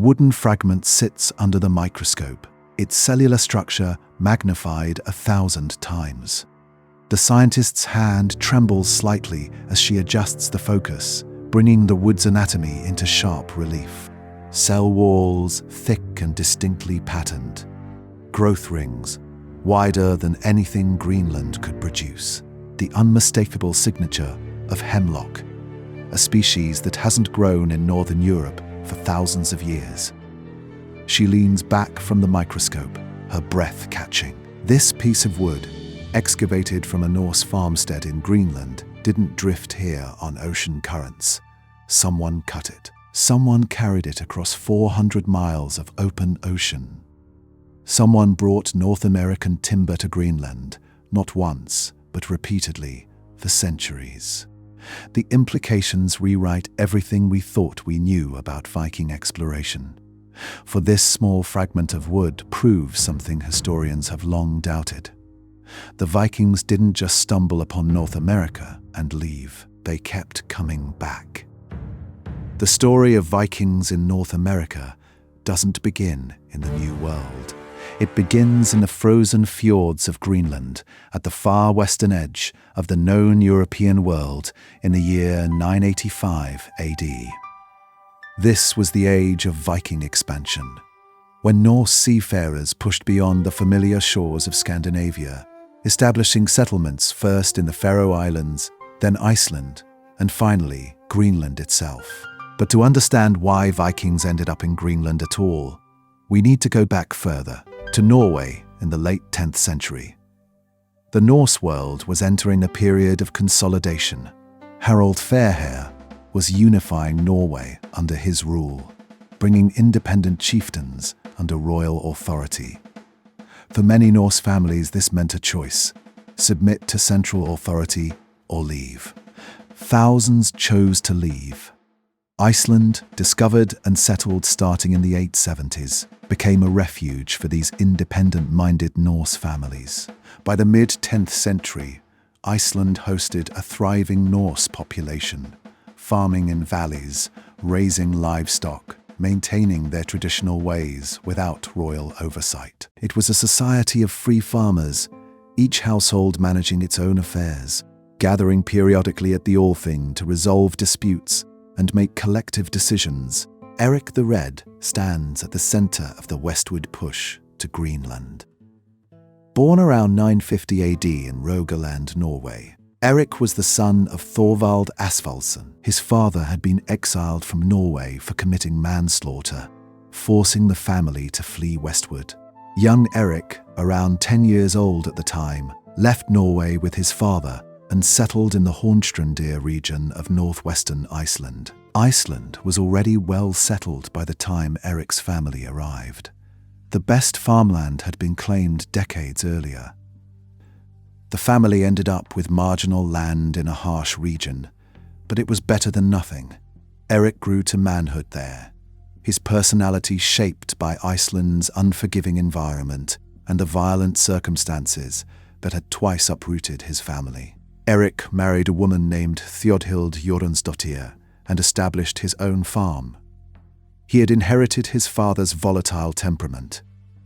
wooden fragment sits under the microscope, its cellular structure magnified 1,000 times. The scientist's hand trembles slightly as she adjusts the focus, bringing the wood's anatomy into sharp relief. Cell walls thick and distinctly patterned. Growth rings, wider than anything Greenland could produce. The unmistakable signature of hemlock, a species that hasn't grown in northern Europe for thousands of years. She leans back from the microscope, her breath catching. This piece of wood, excavated from a Norse farmstead in Greenland, didn't drift here on ocean currents. Someone cut it. Someone carried it across 400 miles of open ocean. Someone brought North American timber to Greenland, not once, but repeatedly, for centuries. The implications rewrite everything we thought we knew about Viking exploration. For this small fragment of wood proves something historians have long doubted. The Vikings didn't just stumble upon North America and leave. They kept coming back. The story of Vikings in North America doesn't begin in the New World. It begins in the frozen fjords of Greenland at the far western edge of the known European world in the year 985 AD. This was the age of Viking expansion, when Norse seafarers pushed beyond the familiar shores of Scandinavia, establishing settlements first in the Faroe Islands, then Iceland, and finally Greenland itself. But to understand why Vikings ended up in Greenland at all, we need to go back further, to Norway in the late 10th century. The Norse world was entering a period of consolidation. Harald Fairhair was unifying Norway under his rule, bringing independent chieftains under royal authority. For many Norse families, this meant a choice: submit to central authority or leave. Thousands chose to leave. Iceland, discovered and settled starting in the 870s, became a refuge for these independent-minded Norse families. By the mid-10th century, Iceland hosted a thriving Norse population, farming in valleys, raising livestock, maintaining their traditional ways without royal oversight. It was a society of free farmers, each household managing its own affairs, gathering periodically at the Althing to resolve disputes and make collective decisions. Erik the Red stands at the center of the westward push to Greenland. Born around 950 AD in Rogaland, Norway, Erik was the son of Thorvald Asvaldsson. His father had been exiled from Norway for committing manslaughter, forcing the family to flee westward. Young Erik, around 10 years old at the time, left Norway with his father and settled in the Hornstrandir region of northwestern Iceland. Iceland was already well settled by the time Erik's family arrived. The best farmland had been claimed decades earlier. The family ended up with marginal land in a harsh region, but it was better than nothing. Erik grew to manhood there, his personality shaped by Iceland's unforgiving environment and the violent circumstances that had twice uprooted his family. Erik married a woman named Thjodhild Jorunnsdottir and established his own farm. He had inherited his father's volatile temperament,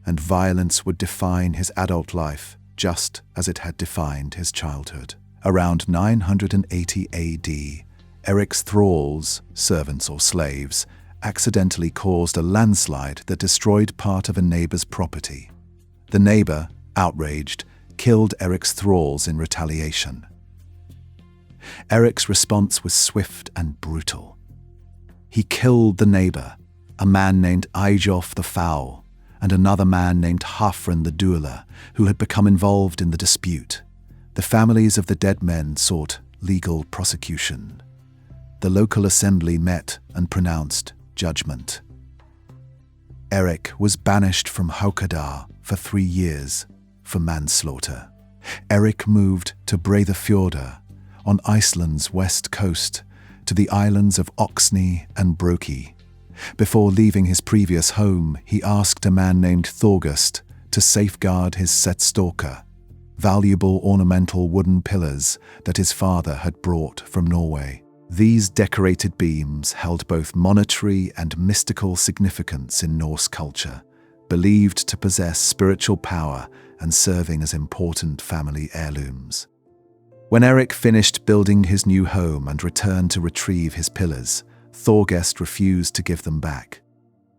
and violence would define his adult life just as it had defined his childhood. Around 980 AD, Erik's thralls, servants or slaves, accidentally caused a landslide that destroyed part of a neighbor's property. The neighbor, outraged, killed Erik's thralls in retaliation. Erik's response was swift and brutal. He killed the neighbor, a man named Eyjolf the Foul, and another man named Hafren the Dueler, who had become involved in the dispute. The families of the dead men sought legal prosecution. The local assembly met and pronounced judgment. Erik was banished from Haukadar for 3 years for manslaughter. Erik moved to Breiðafjörður on Iceland's west coast to the islands of Oxney and Brokey. Before leaving his previous home, he asked a man named Thorgest to safeguard his setstokka, valuable ornamental wooden pillars that his father had brought from Norway. These decorated beams held both monetary and mystical significance in Norse culture, believed to possess spiritual power and serving as important family heirlooms. When Erik finished building his new home and returned to retrieve his pillars, Thorgest refused to give them back.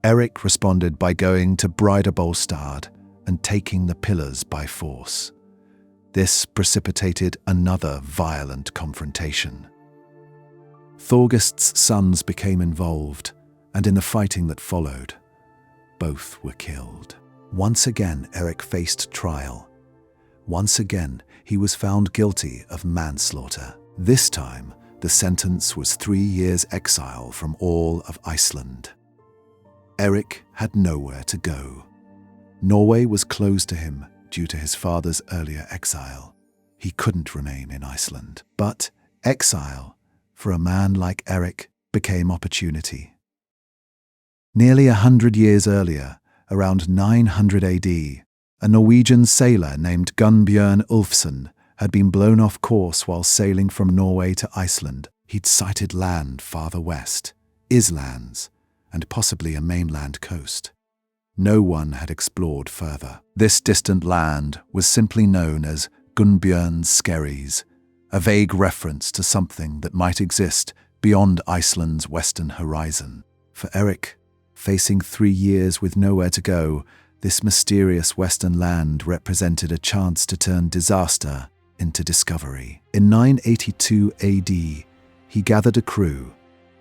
Erik responded by going to Breidabolstad and taking the pillars by force. This precipitated another violent confrontation. Thorgest's sons became involved, and in the fighting that followed, both were killed. Once again, Erik faced trial. Once again, he was found guilty of manslaughter. This time, the sentence was 3 years' exile from all of Iceland. Erik had nowhere to go. Norway was closed to him due to his father's earlier exile. He couldn't remain in Iceland. But exile, for a man like Erik, became opportunity. Nearly 100 years earlier, around 900 AD, a Norwegian sailor named Gunnbjørn Ulfsson had been blown off course while sailing from Norway to Iceland. He'd sighted land farther west, islands, and possibly a mainland coast. No one had explored further. This distant land was simply known as Gunnbjørn's Skerries, a vague reference to something that might exist beyond Iceland's western horizon. For Erik, facing 3 years with nowhere to go, this mysterious western land represented a chance to turn disaster into discovery. In 982 AD, he gathered a crew,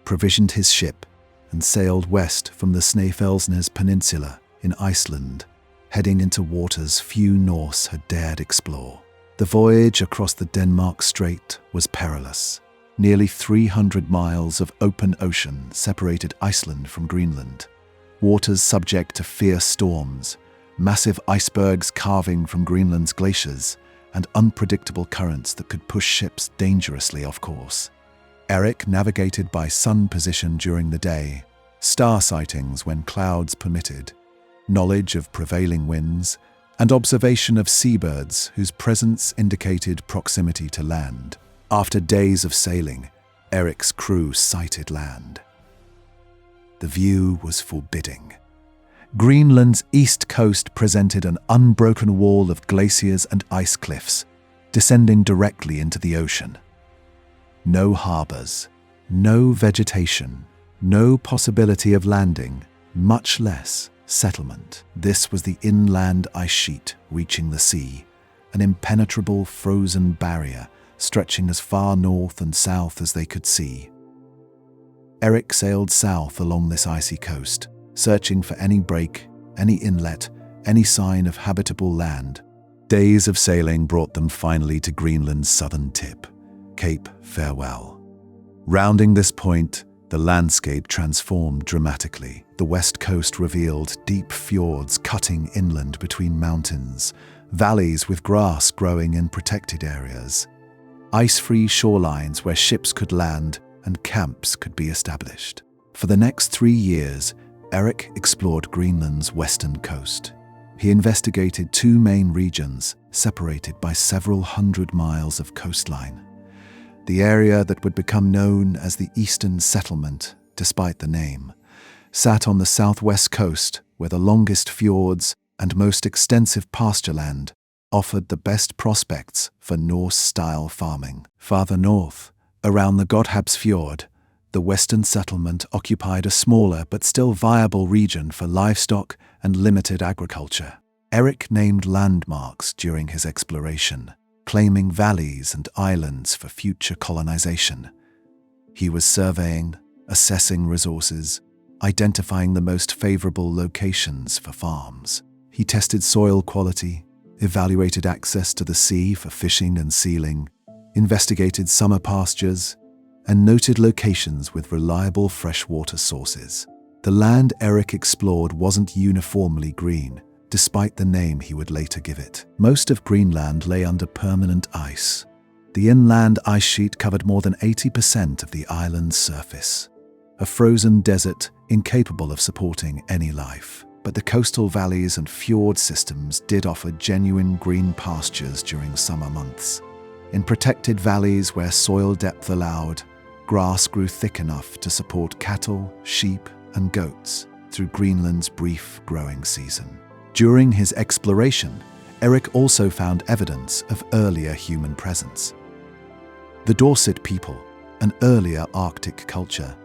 provisioned his ship, and sailed west from the Snæfellsnes Peninsula in Iceland, heading into waters few Norse had dared explore. The voyage across the Denmark Strait was perilous. Nearly 300 miles of open ocean separated Iceland from Greenland, waters subject to fierce storms, massive icebergs carving from Greenland's glaciers, and unpredictable currents that could push ships dangerously off course. Erik navigated by sun position during the day, star sightings when clouds permitted, knowledge of prevailing winds, and observation of seabirds whose presence indicated proximity to land. After days of sailing, Erik's crew sighted land. The view was forbidding. Greenland's east coast presented an unbroken wall of glaciers and ice cliffs, descending directly into the ocean. No harbors, no vegetation, no possibility of landing, much less settlement. This was the inland ice sheet reaching the sea, an impenetrable frozen barrier stretching as far north and south as they could see. Erik sailed south along this icy coast, searching for any break, any inlet, any sign of habitable land. Days of sailing brought them finally to Greenland's southern tip, Cape Farewell. Rounding this point, the landscape transformed dramatically. The west coast revealed deep fjords cutting inland between mountains, valleys with grass growing in protected areas, ice-free shorelines where ships could land and camps could be established. For the next 3 years, Erik explored Greenland's western coast. He investigated 2 main regions separated by several hundred miles of coastline. The area that would become known as the Eastern Settlement, despite the name, sat on the southwest coast where the longest fjords and most extensive pastureland offered the best prospects for Norse-style farming. Farther north, around the Godhavsfjord, the western settlement occupied a smaller but still viable region for livestock and limited agriculture. Erik named landmarks during his exploration, claiming valleys and islands for future colonization. He was surveying, assessing resources, identifying the most favorable locations for farms. He tested soil quality, evaluated access to the sea for fishing and sealing, investigated summer pastures, and noted locations with reliable freshwater sources. The land Erik explored wasn't uniformly green, despite the name he would later give it. Most of Greenland lay under permanent ice. The inland ice sheet covered more than 80% of the island's surface, a frozen desert incapable of supporting any life. But the coastal valleys and fjord systems did offer genuine green pastures during summer months. In protected valleys where soil depth allowed, Grass grew thick enough to support cattle, sheep, and goats through Greenland's brief growing season. During his exploration, Erik also found evidence of earlier human presence. The Dorset people, an earlier Arctic culture,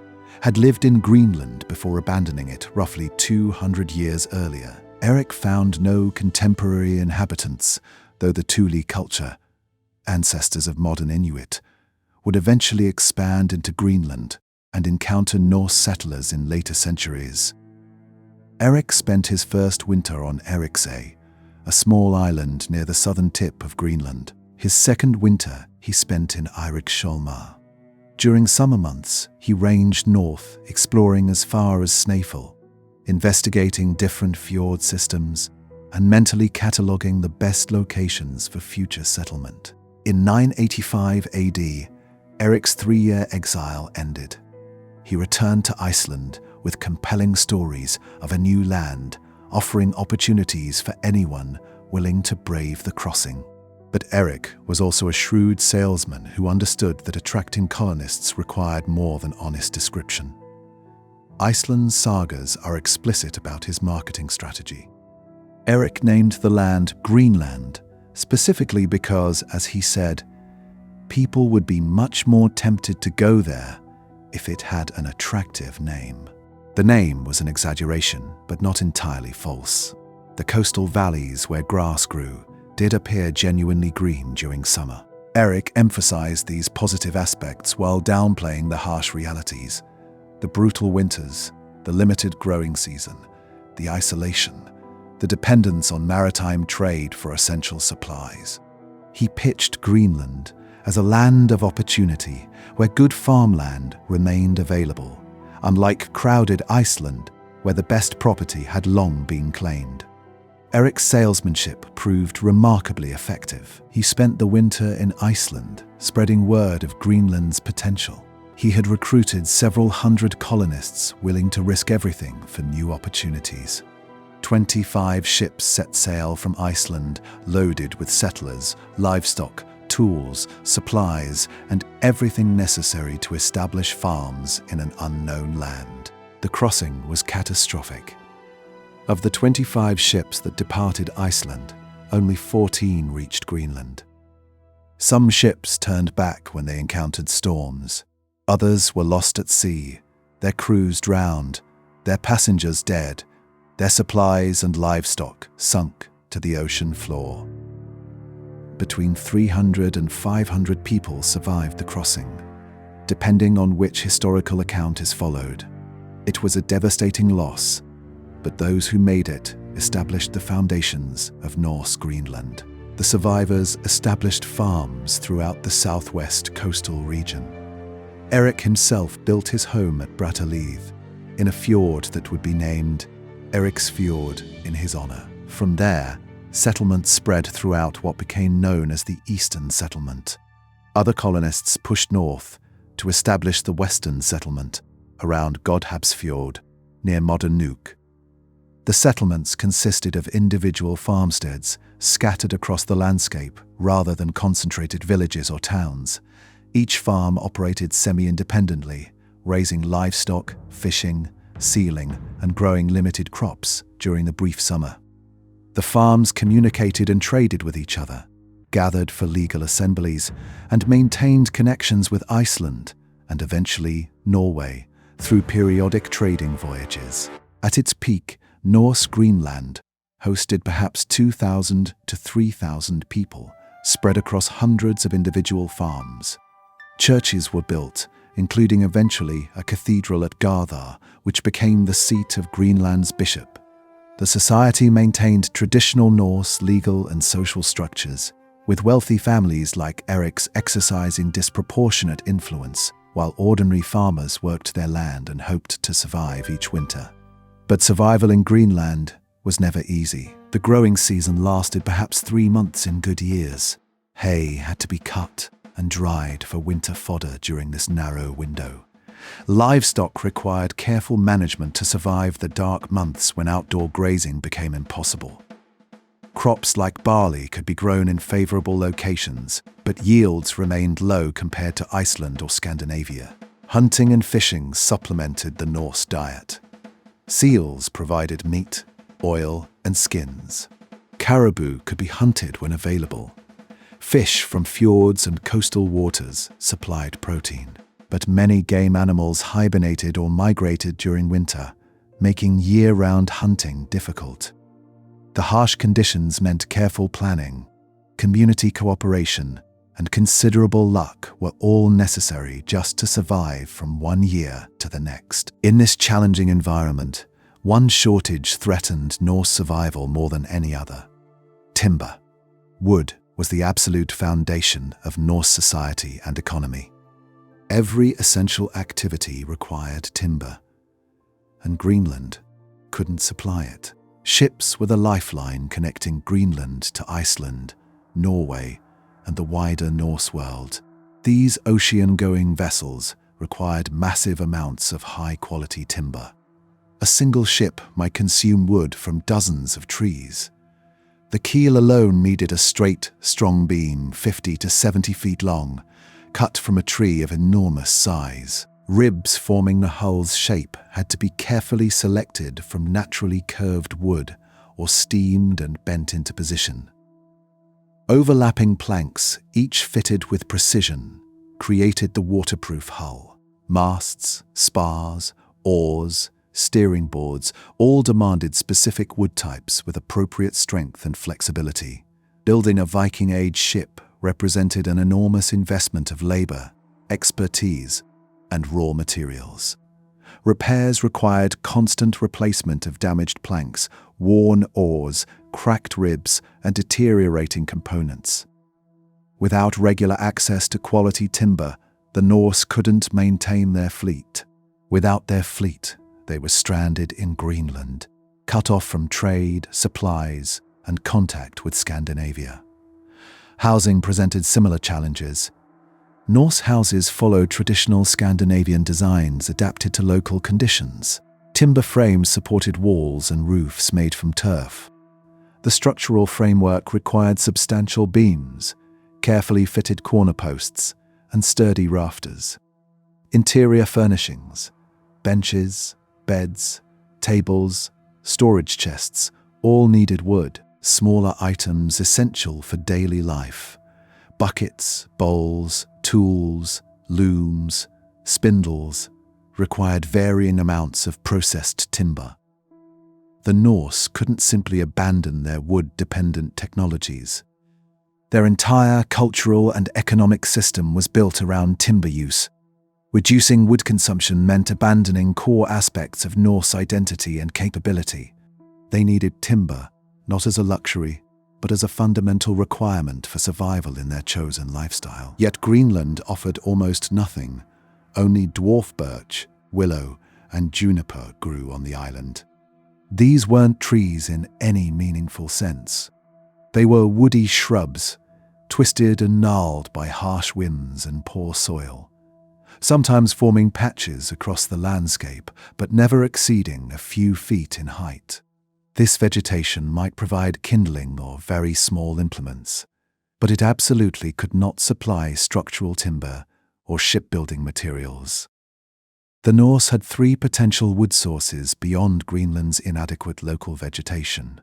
had lived in Greenland before abandoning it roughly 200 years earlier. Erik found no contemporary inhabitants, though the Thule culture, ancestors of modern Inuit, would eventually expand into Greenland and encounter Norse settlers in later centuries. Erik spent his first winter on Eriksay, a small island near the southern tip of Greenland. His second winter he spent in Eiriksholmar. During summer months, he ranged north, exploring as far as Snæfell, investigating different fjord systems and mentally cataloguing the best locations for future settlement. In 985 AD, Erik's 3-year exile ended. He returned to Iceland with compelling stories of a new land, offering opportunities for anyone willing to brave the crossing. But Erik was also a shrewd salesman who understood that attracting colonists required more than honest description. Iceland's sagas are explicit about his marketing strategy. Erik named the land Greenland, specifically because, as he said, people would be much more tempted to go there if it had an attractive name. The name was an exaggeration, but not entirely false. The coastal valleys where grass grew did appear genuinely green during summer. Erik emphasized these positive aspects while downplaying the harsh realities: the brutal winters, the limited growing season, the isolation, the dependence on maritime trade for essential supplies. He pitched Greenland as a land of opportunity where good farmland remained available, unlike crowded Iceland where the best property had long been claimed. Erik's salesmanship proved remarkably effective. He spent the winter in Iceland, spreading word of Greenland's potential. He had recruited several hundred colonists willing to risk everything for new opportunities. 25 ships set sail from Iceland, loaded with settlers, livestock, tools, supplies, and everything necessary to establish farms in an unknown land. The crossing was catastrophic. Of the 25 ships that departed Iceland, only 14 reached Greenland. Some ships turned back when they encountered storms. Others were lost at sea, their crews drowned, their passengers dead, their supplies and livestock sunk to the ocean floor. Between 300 and 500 people survived the crossing, depending on which historical account is followed. It was a devastating loss, but those who made it established the foundations of Norse Greenland. The survivors established farms throughout the southwest coastal region. Erik himself built his home at Brattahlid, in a fjord that would be named Eriksfjord in his honor. From there, settlements spread throughout what became known as the Eastern Settlement. Other colonists pushed north to establish the Western Settlement around Godhavsfjord, near modern Nuuk. The settlements consisted of individual farmsteads scattered across the landscape rather than concentrated villages or towns. Each farm operated semi-independently, raising livestock, fishing, sealing, and growing limited crops during the brief summer. The farms communicated and traded with each other, gathered for legal assemblies, and maintained connections with Iceland and eventually Norway through periodic trading voyages. At its peak, Norse Greenland hosted perhaps 2,000 to 3,000 people, spread across hundreds of individual farms. Churches were built, including eventually a cathedral at Gardar, which became the seat of Greenland's bishop. The society maintained traditional Norse legal and social structures, with wealthy families like Erik's exercising disproportionate influence, while ordinary farmers worked their land and hoped to survive each winter. But survival in Greenland was never easy. The growing season lasted perhaps 3 months in good years. Hay had to be cut and dried for winter fodder during this narrow window. Livestock required careful management to survive the dark months when outdoor grazing became impossible. Crops like barley could be grown in favorable locations, but yields remained low compared to Iceland or Scandinavia. Hunting and fishing supplemented the Norse diet. Seals provided meat, oil, and skins. Caribou could be hunted when available. Fish from fjords and coastal waters supplied protein. But many game animals hibernated or migrated during winter, making year-round hunting difficult. The harsh conditions meant careful planning, community cooperation, and considerable luck were all necessary just to survive from one year to the next. In this challenging environment, one shortage threatened Norse survival more than any other: timber. Wood was the absolute foundation of Norse society and economy. Every essential activity required timber, and Greenland couldn't supply it. Ships were the lifeline connecting Greenland to Iceland, Norway, and the wider Norse world. These ocean-going vessels required massive amounts of high-quality timber. A single ship might consume wood from dozens of trees. The keel alone needed a straight, strong beam 50 to 70 feet long, cut from a tree of enormous size. Ribs forming the hull's shape had to be carefully selected from naturally curved wood or steamed and bent into position. Overlapping planks, each fitted with precision, created the waterproof hull. Masts, spars, oars, steering boards all demanded specific wood types with appropriate strength and flexibility. Building a Viking-age ship represented an enormous investment of labor, expertise, and raw materials. Repairs required constant replacement of damaged planks, worn oars, cracked ribs, and deteriorating components. Without regular access to quality timber, the Norse couldn't maintain their fleet. Without their fleet, they were stranded in Greenland, cut off from trade, supplies, and contact with Scandinavia. Housing presented similar challenges. Norse houses followed traditional Scandinavian designs adapted to local conditions. Timber frames supported walls and roofs made from turf. The structural framework required substantial beams, carefully fitted corner posts, and sturdy rafters. Interior furnishings, benches, beds, tables, storage chests, all needed wood. Smaller items essential for daily life: buckets, bowls, tools, looms, spindles, required varying amounts of processed timber. The Norse couldn't simply abandon their wood-dependent technologies. Their entire cultural and economic system was built around timber use. Reducing wood consumption meant abandoning core aspects of Norse identity and capability. They needed timber, not as a luxury, but as a fundamental requirement for survival in their chosen lifestyle. Yet Greenland offered almost nothing. Only dwarf birch, willow, and juniper grew on the island. These weren't trees in any meaningful sense. They were woody shrubs, twisted and gnarled by harsh winds and poor soil, sometimes forming patches across the landscape, but never exceeding a few feet in height. This vegetation might provide kindling or very small implements, but it absolutely could not supply structural timber or shipbuilding materials. The Norse had 3 potential wood sources beyond Greenland's inadequate local vegetation.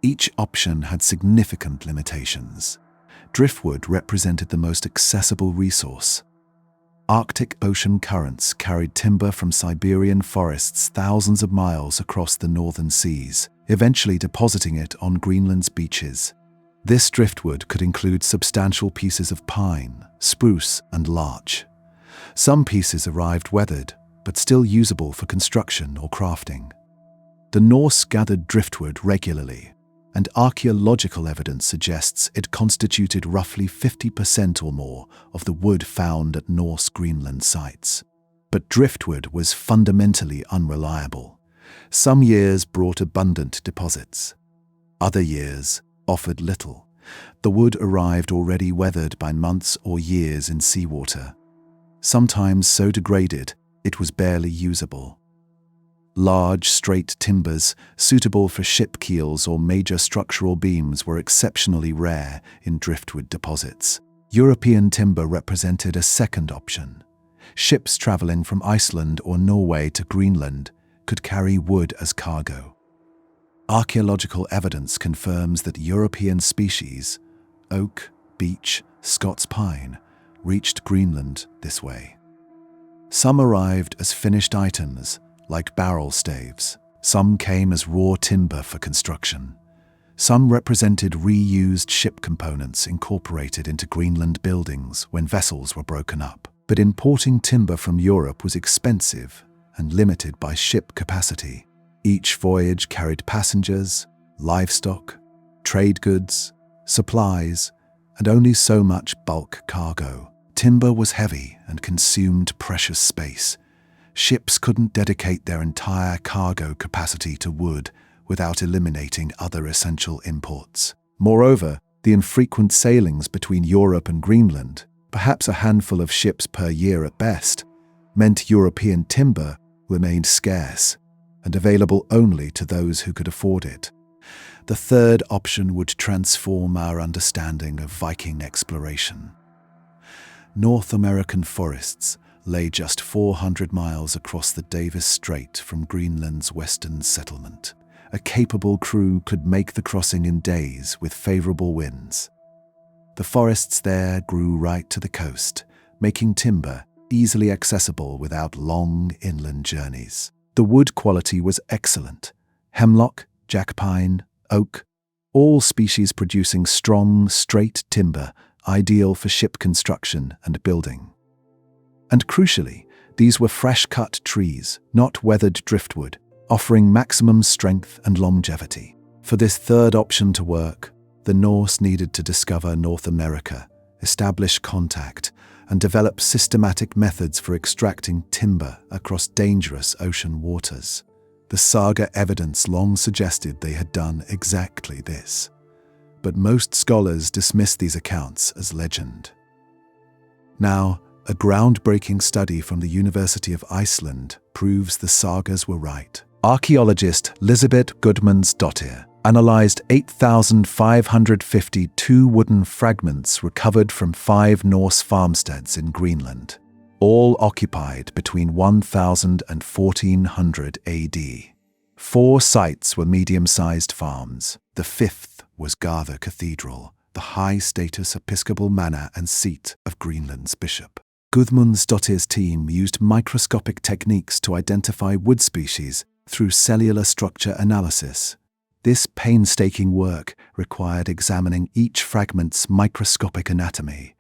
Each option had significant limitations. Driftwood represented the most accessible resource. Arctic ocean currents carried timber from Siberian forests thousands of miles across the northern seas, eventually depositing it on Greenland's beaches. This driftwood could include substantial pieces of pine, spruce, and larch. Some pieces arrived weathered, but still usable for construction or crafting. The Norse gathered driftwood regularly, and archaeological evidence suggests it constituted roughly 50% or more of the wood found at Norse Greenland sites. But driftwood was fundamentally unreliable. Some years brought abundant deposits. Other years offered little. The wood arrived already weathered by months or years in seawater, sometimes so degraded it was barely usable. Large, straight timbers, suitable for ship keels or major structural beams, were exceptionally rare in driftwood deposits. European timber represented a second option. ships traveling from Iceland or Norway to Greenland could carry wood as cargo. Archaeological evidence confirms that European species, oak, beech, Scots pine, reached Greenland this way. Some arrived as finished items, like barrel staves. Some came as raw timber for construction. Some represented reused ship components incorporated into Greenland buildings when vessels were broken up. But importing timber from Europe was expensive and limited by ship capacity. Each voyage carried passengers, livestock, trade goods, supplies, and only so much bulk cargo. Timber was heavy and consumed precious space. Ships couldn't dedicate their entire cargo capacity to wood without eliminating other essential imports. Moreover, the infrequent sailings between Europe and Greenland, perhaps a handful of ships per year at best, meant European timber remained scarce and available only to those who could afford it. The third option would transform our understanding of Viking exploration. North American forests lay just 400 miles across the Davis Strait from Greenland's western settlement. A capable crew could make the crossing in days with favorable winds. The forests there grew right to the coast, making timber easily accessible without long inland journeys. The wood quality was excellent. Hemlock, jack pine, oak, all species producing strong, straight timber, ideal for ship construction and building. And crucially, these were fresh-cut trees, not weathered driftwood, offering maximum strength and longevity. For this third option to work, the Norse needed to discover North America, establish contact, and develop systematic methods for extracting timber across dangerous ocean waters. The saga evidence long suggested they had done exactly this, but most scholars dismiss these accounts as legend. Now, a groundbreaking study from the University of Iceland proves the sagas were right. Archaeologist Elisabeth Gudmundsdóttir analyzed 8,552 wooden fragments recovered from 5 Norse farmsteads in Greenland, all occupied between 1000 and 1400 AD. 4 sites were medium-sized farms. The 5th was Garðr Cathedral, the high-status episcopal manor and seat of Greenland's bishop. Gudmundsdóttir's team used microscopic techniques to identify wood species through cellular structure analysis. This painstaking work required examining each fragment's microscopic anatomy,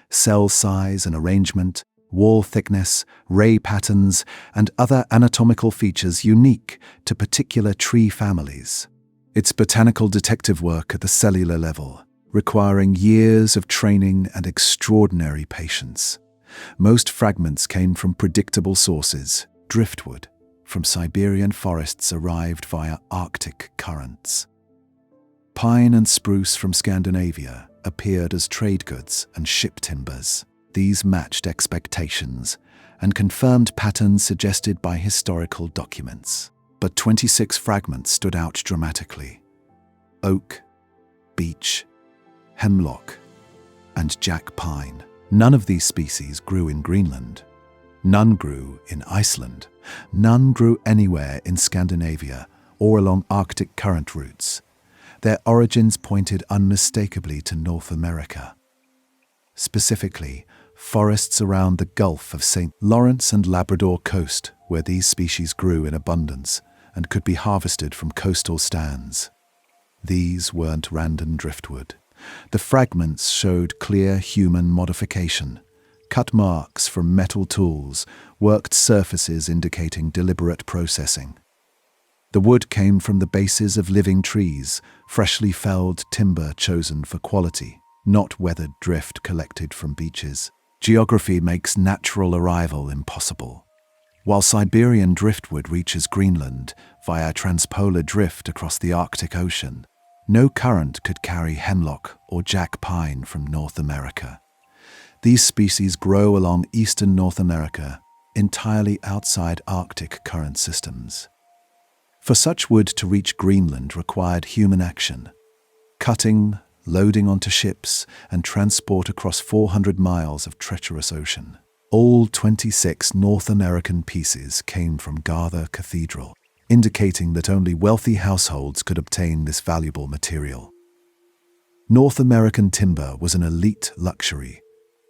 cell size and arrangement, wall thickness, ray patterns, and other anatomical features unique to particular tree families. It's botanical detective work at the cellular level, requiring years of training and extraordinary patience. Most fragments came from predictable sources. Driftwood from Siberian forests arrived via Arctic currents. Pine and spruce from Scandinavia appeared as trade goods and ship timbers. These matched expectations and confirmed patterns suggested by historical documents. But 26 fragments stood out dramatically. Oak, beech, hemlock, and jack pine. None of these species grew in Greenland. None grew in Iceland. None grew anywhere in Scandinavia or along Arctic current routes. Their origins pointed unmistakably to North America. Specifically, forests around the Gulf of St. Lawrence and Labrador coast, where these species grew in abundance and could be harvested from coastal stands. These weren't random driftwood. The fragments showed clear human modification. Cut marks from metal tools, worked surfaces indicating deliberate processing. The wood came from the bases of living trees, freshly felled timber chosen for quality, not weathered drift collected from beaches. Geography makes natural arrival impossible. While Siberian driftwood reaches Greenland via transpolar drift across the Arctic Ocean, no current could carry hemlock or jack pine from North America. These species grow along eastern North America, entirely outside Arctic current systems. For such wood to reach Greenland required human action. Cutting, loading onto ships, and transport across 400 miles of treacherous ocean. All 26 North American pieces came from Gartha Cathedral, indicating that only wealthy households could obtain this valuable material. North American timber was an elite luxury,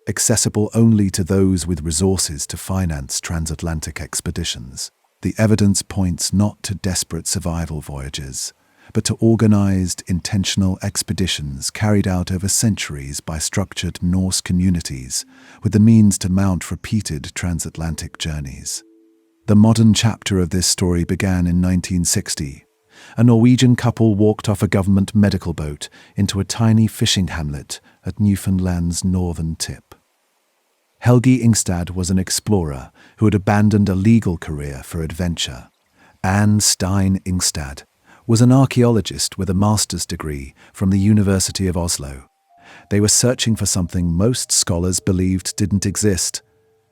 accessible only to those with resources to finance transatlantic expeditions. The evidence points not to desperate survival voyages, but to organized, intentional expeditions carried out over centuries by structured Norse communities with the means to mount repeated transatlantic journeys. The modern chapter of this story began in 1960. A Norwegian couple walked off a government medical boat into a tiny fishing hamlet at Newfoundland's northern tip. Helgi Ingstad was an explorer who had abandoned a legal career for adventure. Anne Stein Ingstad was an archaeologist with a master's degree from the University of Oslo. They were searching for something most scholars believed didn't exist: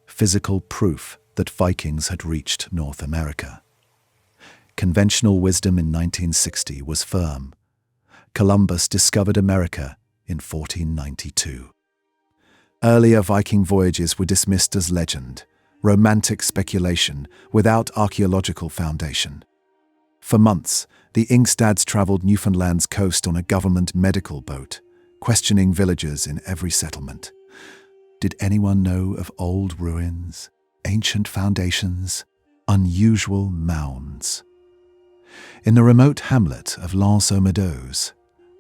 physical proof that Vikings had reached North America. Conventional wisdom in 1960 was firm. Columbus discovered America in 1492. Earlier Viking voyages were dismissed as legend, romantic speculation without archaeological foundation. For months, the Ingstads traveled Newfoundland's coast on a government medical boat, questioning villagers in every settlement. Did anyone know of old ruins, ancient foundations, unusual mounds? In the remote hamlet of Lens-aux-Meadows,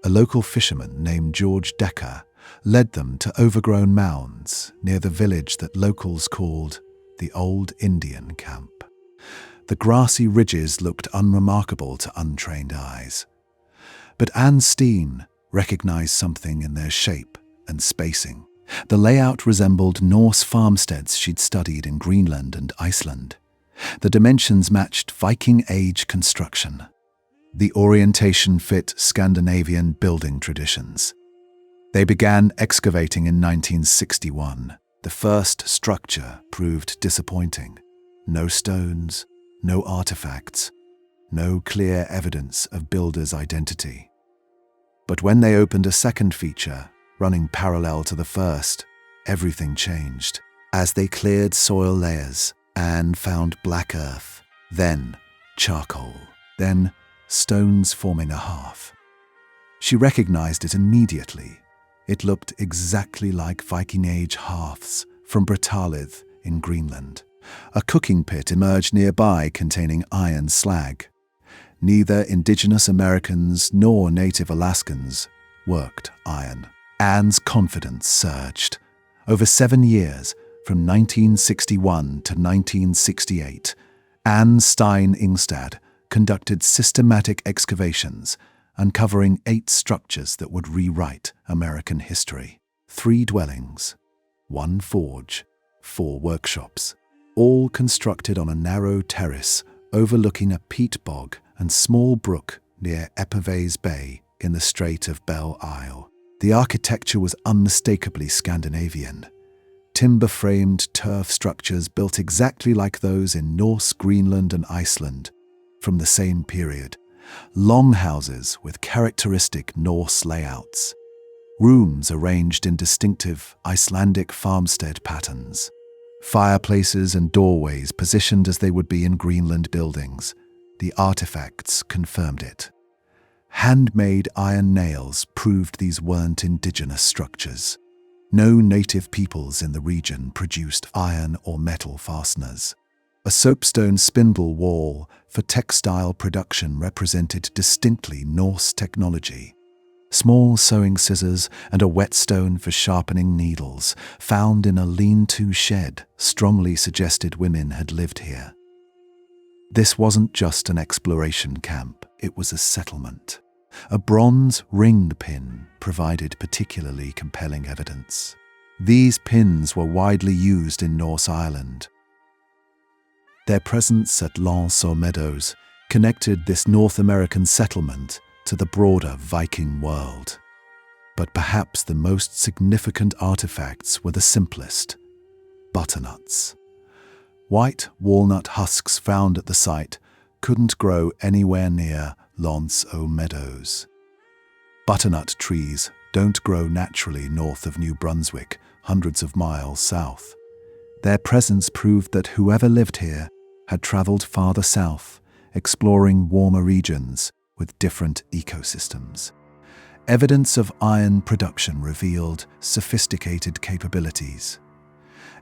a local fisherman named George Decker led them to overgrown mounds near the village that locals called the Old Indian Camp. The grassy ridges looked unremarkable to untrained eyes. But Anne Steen recognized something in their shape and spacing. The layout resembled Norse farmsteads she'd studied in Greenland and Iceland. The dimensions matched Viking-age construction. The orientation fit Scandinavian building traditions. They began excavating in 1961. The first structure proved disappointing. No stones, no artifacts, no clear evidence of builder's identity. But when they opened a second feature, running parallel to the first, everything changed. As they cleared soil layers, Anne found black earth, then charcoal, then stones forming a hearth. She recognized it immediately. It looked exactly like Viking-age hearths from Bretalith in Greenland. A cooking pit emerged nearby containing iron slag. Neither indigenous Americans nor native Alaskans worked iron. Anne's confidence surged. Over 7 years, from 1961 to 1968, Anne Stein Ingstad conducted systematic excavations, uncovering 8 structures that would rewrite American history. 3 dwellings, 1 forge, 4 workshops, all constructed on a narrow terrace overlooking a peat bog and small brook near Epervier Bay in the Strait of Belle Isle. The architecture was unmistakably Scandinavian. Timber-framed turf structures built exactly like those in Norse Greenland and Iceland from the same period. Longhouses with characteristic Norse layouts. Rooms arranged in distinctive Icelandic farmstead patterns. Fireplaces and doorways positioned as they would be in Greenland buildings. The artifacts confirmed it. Handmade iron nails proved these weren't indigenous structures. No native peoples in the region produced iron or metal fasteners. A soapstone spindle wall for textile production represented distinctly Norse technology. Small sewing scissors and a whetstone for sharpening needles, found in a lean-to shed, strongly suggested women had lived here. This wasn't just an exploration camp, it was a settlement. A bronze ringed pin provided particularly compelling evidence. These pins were widely used in Norse Ireland. Their presence at Lens-aux-Meadows connected this North American settlement to the broader Viking world. But perhaps the most significant artifacts were the simplest: butternuts. White walnut husks found at the site couldn't grow anywhere near Lens-aux-Meadows. Butternut trees don't grow naturally north of New Brunswick, hundreds of miles south. Their presence proved that whoever lived here had traveled farther south, exploring warmer regions with different ecosystems. Evidence of iron production revealed sophisticated capabilities.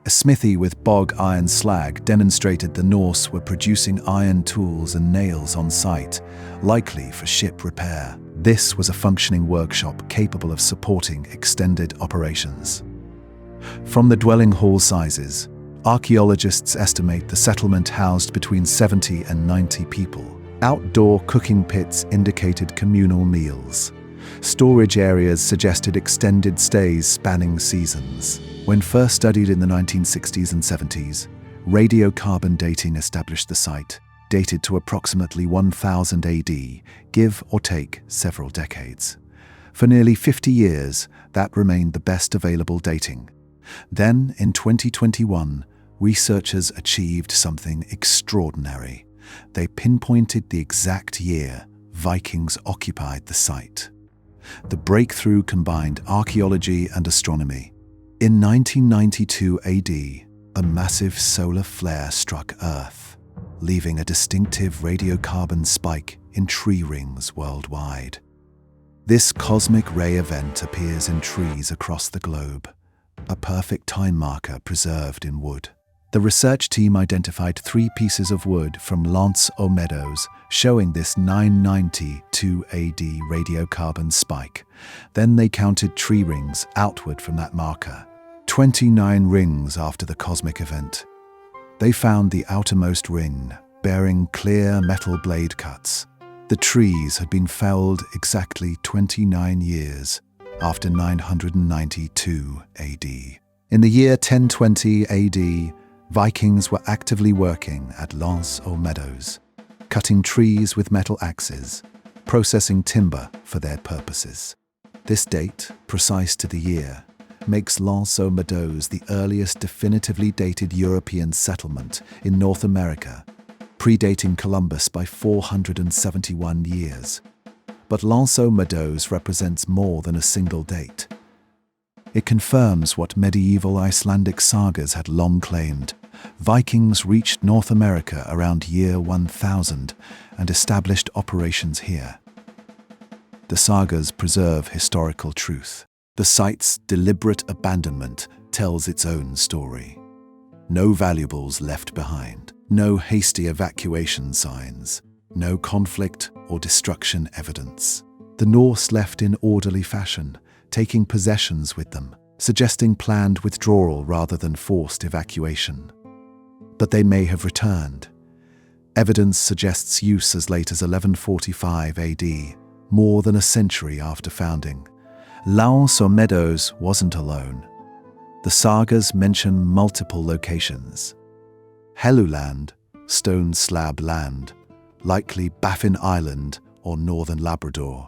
A smithy with bog iron slag demonstrated the Norse were producing iron tools and nails on site, likely for ship repair. This was a functioning workshop capable of supporting extended operations. From the dwelling hall sizes, archaeologists estimate the settlement housed between 70 and 90 people. Outdoor cooking pits indicated communal meals. Storage areas suggested extended stays spanning seasons. When first studied in the 1960s and 70s, radiocarbon dating established the site, dated to approximately 1000 AD, give or take several decades. For nearly 50 years, that remained the best available dating. Then, in 2021, researchers achieved something extraordinary. They pinpointed the exact year Vikings occupied the site. The breakthrough combined archaeology and astronomy. In 1992 AD, a massive solar flare struck Earth, leaving a distinctive radiocarbon spike in tree rings worldwide. This cosmic ray event appears in trees across the globe, a perfect time marker preserved in wood. The research team identified 3 pieces of wood from Lance o Meadows, showing this 992 AD radiocarbon spike. Then they counted tree rings outward from that marker, 29 rings after the cosmic event. They found the outermost ring, bearing clear metal blade cuts. The trees had been felled exactly 29 years after 992 AD. In the year 1020 AD, Vikings were actively working at Lance o Meadows, cutting trees with metal axes, processing timber for their purposes. This date, precise to the year, makes Lance o Meadows the earliest definitively dated European settlement in North America, predating Columbus by 471 years. But Lance o Meadows represents more than a single date. It confirms what medieval Icelandic sagas had long claimed. Vikings reached North America around year 1000 and established operations here. The sagas preserve historical truth. The site's deliberate abandonment tells its own story. No valuables left behind, no hasty evacuation signs, no conflict or destruction evidence. The Norse left in orderly fashion, taking possessions with them, suggesting planned withdrawal rather than forced evacuation. But they may have returned. Evidence suggests use as late as 1145 AD, more than a century after founding. Lance o Meadows wasn't alone. The sagas mention multiple locations. Helluland, stone slab land, likely Baffin Island or northern Labrador.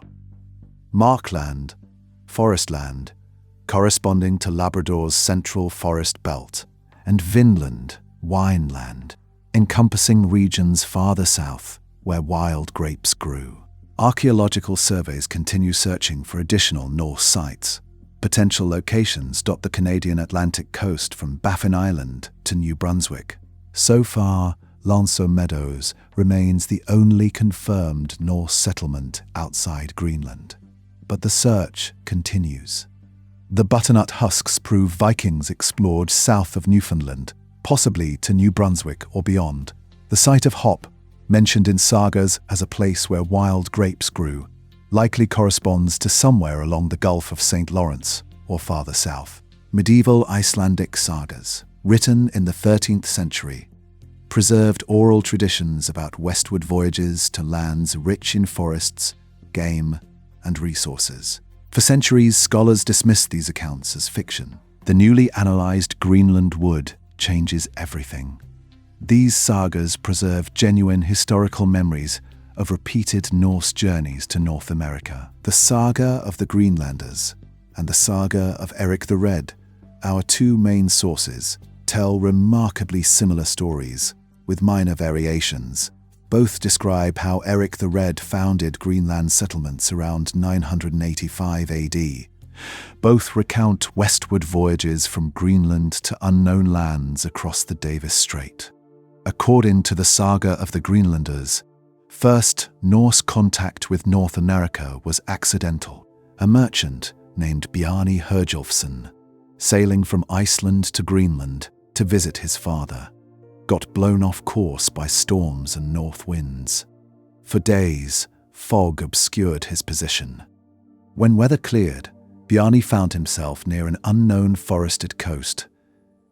Markland, forest land, corresponding to Labrador's central forest belt. And Vinland, wine land, encompassing regions farther south where wild grapes grew. Archaeological surveys continue searching for additional Norse sites. Potential locations dot the Canadian Atlantic coast from Baffin Island to New Brunswick. So far, Lance o Meadows remains the only confirmed Norse settlement outside Greenland. But the search continues. The butternut husks prove Vikings explored south of Newfoundland, possibly to New Brunswick or beyond. The site of Hop, mentioned in sagas as a place where wild grapes grew, likely corresponds to somewhere along the Gulf of St. Lawrence or farther south. Medieval Icelandic sagas, written in the 13th century, preserved oral traditions about westward voyages to lands rich in forests, game, and resources. For centuries, scholars dismissed these accounts as fiction. The newly analyzed Greenland wood changes everything. These sagas preserve genuine historical memories of repeated Norse journeys to North America. The saga of the Greenlanders and the saga of Erik the Red, our 2 main sources, tell remarkably similar stories, with minor variations. Both describe how Erik the Red founded Greenland settlements around 985 AD, Both recount westward voyages from Greenland to unknown lands across the Davis Strait. According to the saga of the Greenlanders, first Norse contact with North America was accidental. A merchant named Bjarni Herjolfsson, sailing from Iceland to Greenland to visit his father, got blown off course by storms and north winds. For days, fog obscured his position. When weather cleared, Bjarni found himself near an unknown forested coast.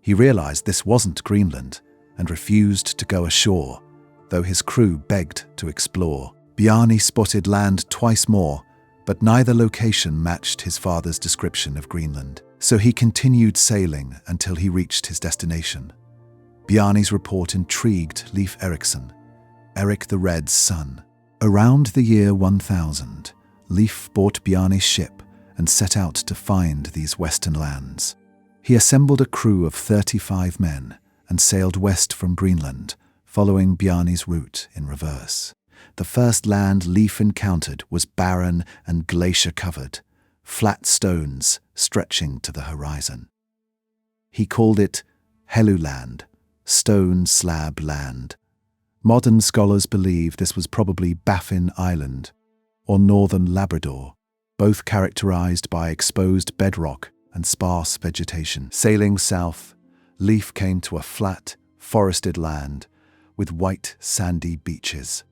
He realized this wasn't Greenland and refused to go ashore, though his crew begged to explore. Bjarni spotted land twice more, but neither location matched his father's description of Greenland, so he continued sailing until he reached his destination. Bjarni's report intrigued Leif Erikson, Erik the Red's son. Around the year 1000, Leif bought Bjarni's ship and set out to find these western lands. He assembled a crew of 35 men and sailed west from Greenland, following Bjarni's route in reverse. The first land Leif encountered was barren and glacier-covered, flat stones stretching to the horizon. He called it Helluland, stone slab land. Modern scholars believe this was probably Baffin Island or northern Labrador, both characterized by exposed bedrock and sparse vegetation. Sailing south, Leif came to a flat, forested land with white, sandy beaches.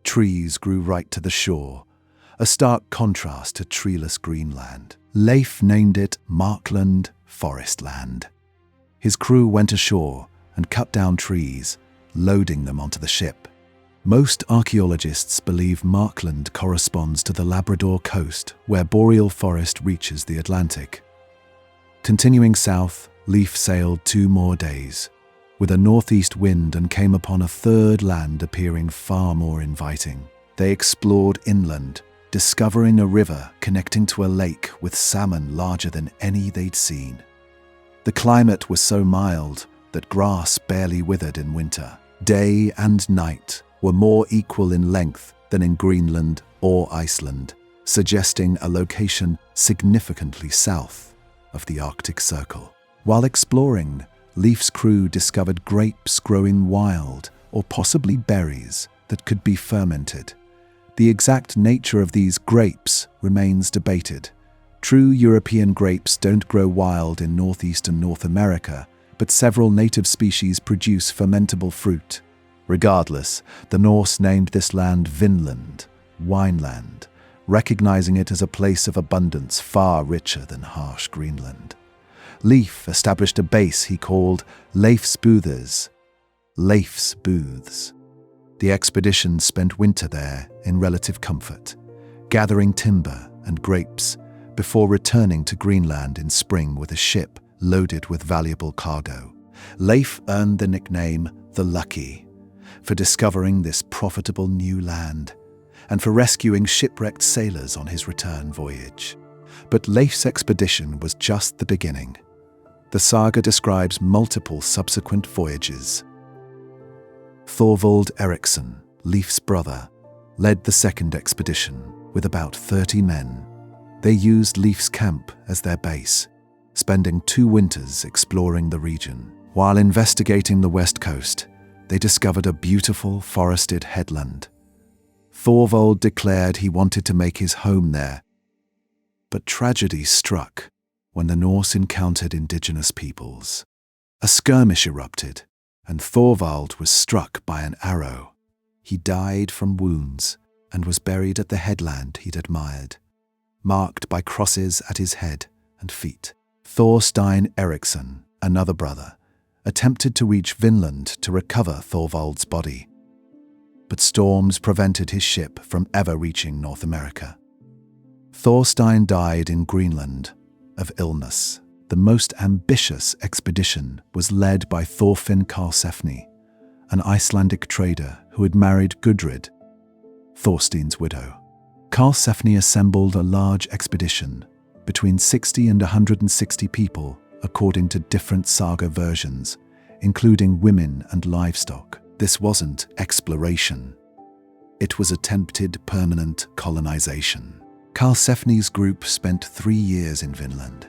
Trees grew right to the shore, a stark contrast to treeless Greenland. Leif named it Markland Forest Land. His crew went ashore and cut down trees, loading them onto the ship. Most archaeologists believe Markland corresponds to the Labrador coast, where boreal forest reaches the Atlantic. Continuing south, Leif sailed 2 more days, with a northeast wind, and came upon a third land appearing far more inviting. They explored inland, discovering a river connecting to a lake with salmon larger than any they'd seen. The climate was so mild that grass barely withered in winter. Day and night were more equal in length than in Greenland or Iceland, suggesting a location significantly south of the Arctic Circle. While exploring, Leif's crew discovered grapes growing wild, or possibly berries that could be fermented. The exact nature of these grapes remains debated. True European grapes don't grow wild in northeastern North America, but several native species produce fermentable fruit. Regardless, the Norse named this land Vinland, Wineland, recognizing it as a place of abundance far richer than harsh Greenland. Leif established a base he called Leif's Booths. The expedition spent winter there in relative comfort, gathering timber and grapes before returning to Greenland in spring with a ship loaded with valuable cargo. Leif earned the nickname the Lucky for discovering this profitable new land and for rescuing shipwrecked sailors on his return voyage. But Leif's expedition was just the beginning. The saga describes multiple subsequent voyages. Thorvald Eriksson, Leif's brother, led the second expedition with about 30 men. They used Leif's camp as their base, spending 2 winters exploring the region. While investigating the west coast, they discovered a beautiful forested headland. Thorvald declared he wanted to make his home there, but tragedy struck when the Norse encountered indigenous peoples. A skirmish erupted, and Thorvald was struck by an arrow. He died from wounds and was buried at the headland he'd admired, marked by crosses at his head and feet. Thorstein Eriksson, another brother, attempted to reach Vinland to recover Thorvald's body, but storms prevented his ship from ever reaching North America. Thorstein died in Greenland of illness. The most ambitious expedition was led by Thorfinn Karlsefni, an Icelandic trader who had married Gudrid, Thorstein's widow. Karlsefni assembled a large expedition, between 60 and 160 people, according to different saga versions, including women and livestock. This wasn't exploration. It was attempted permanent colonization. Karlsefni's group spent 3 years in Vinland.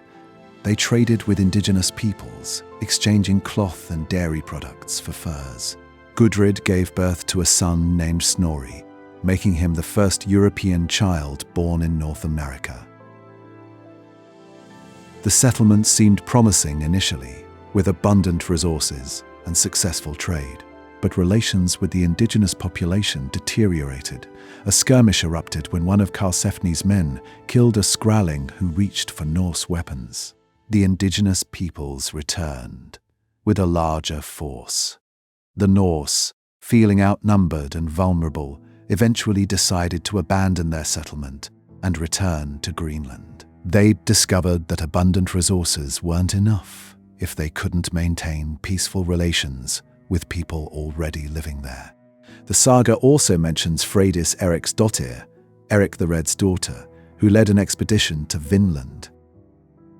They traded with indigenous peoples, exchanging cloth and dairy products for furs. Gudrid gave birth to a son named Snorri, making him the first European child born in North America. The settlement seemed promising initially, with abundant resources and successful trade. But relations with the indigenous population deteriorated. A skirmish erupted when one of Karlsefni's men killed a Skralling who reached for Norse weapons. The indigenous peoples returned, with a larger force. The Norse, feeling outnumbered and vulnerable, eventually decided to abandon their settlement and return to Greenland. They'd discovered that abundant resources weren't enough if they couldn't maintain peaceful relations with people already living there. The saga also mentions Freydis Eriksdottir, Erik the Red's daughter, who led an expedition to Vinland.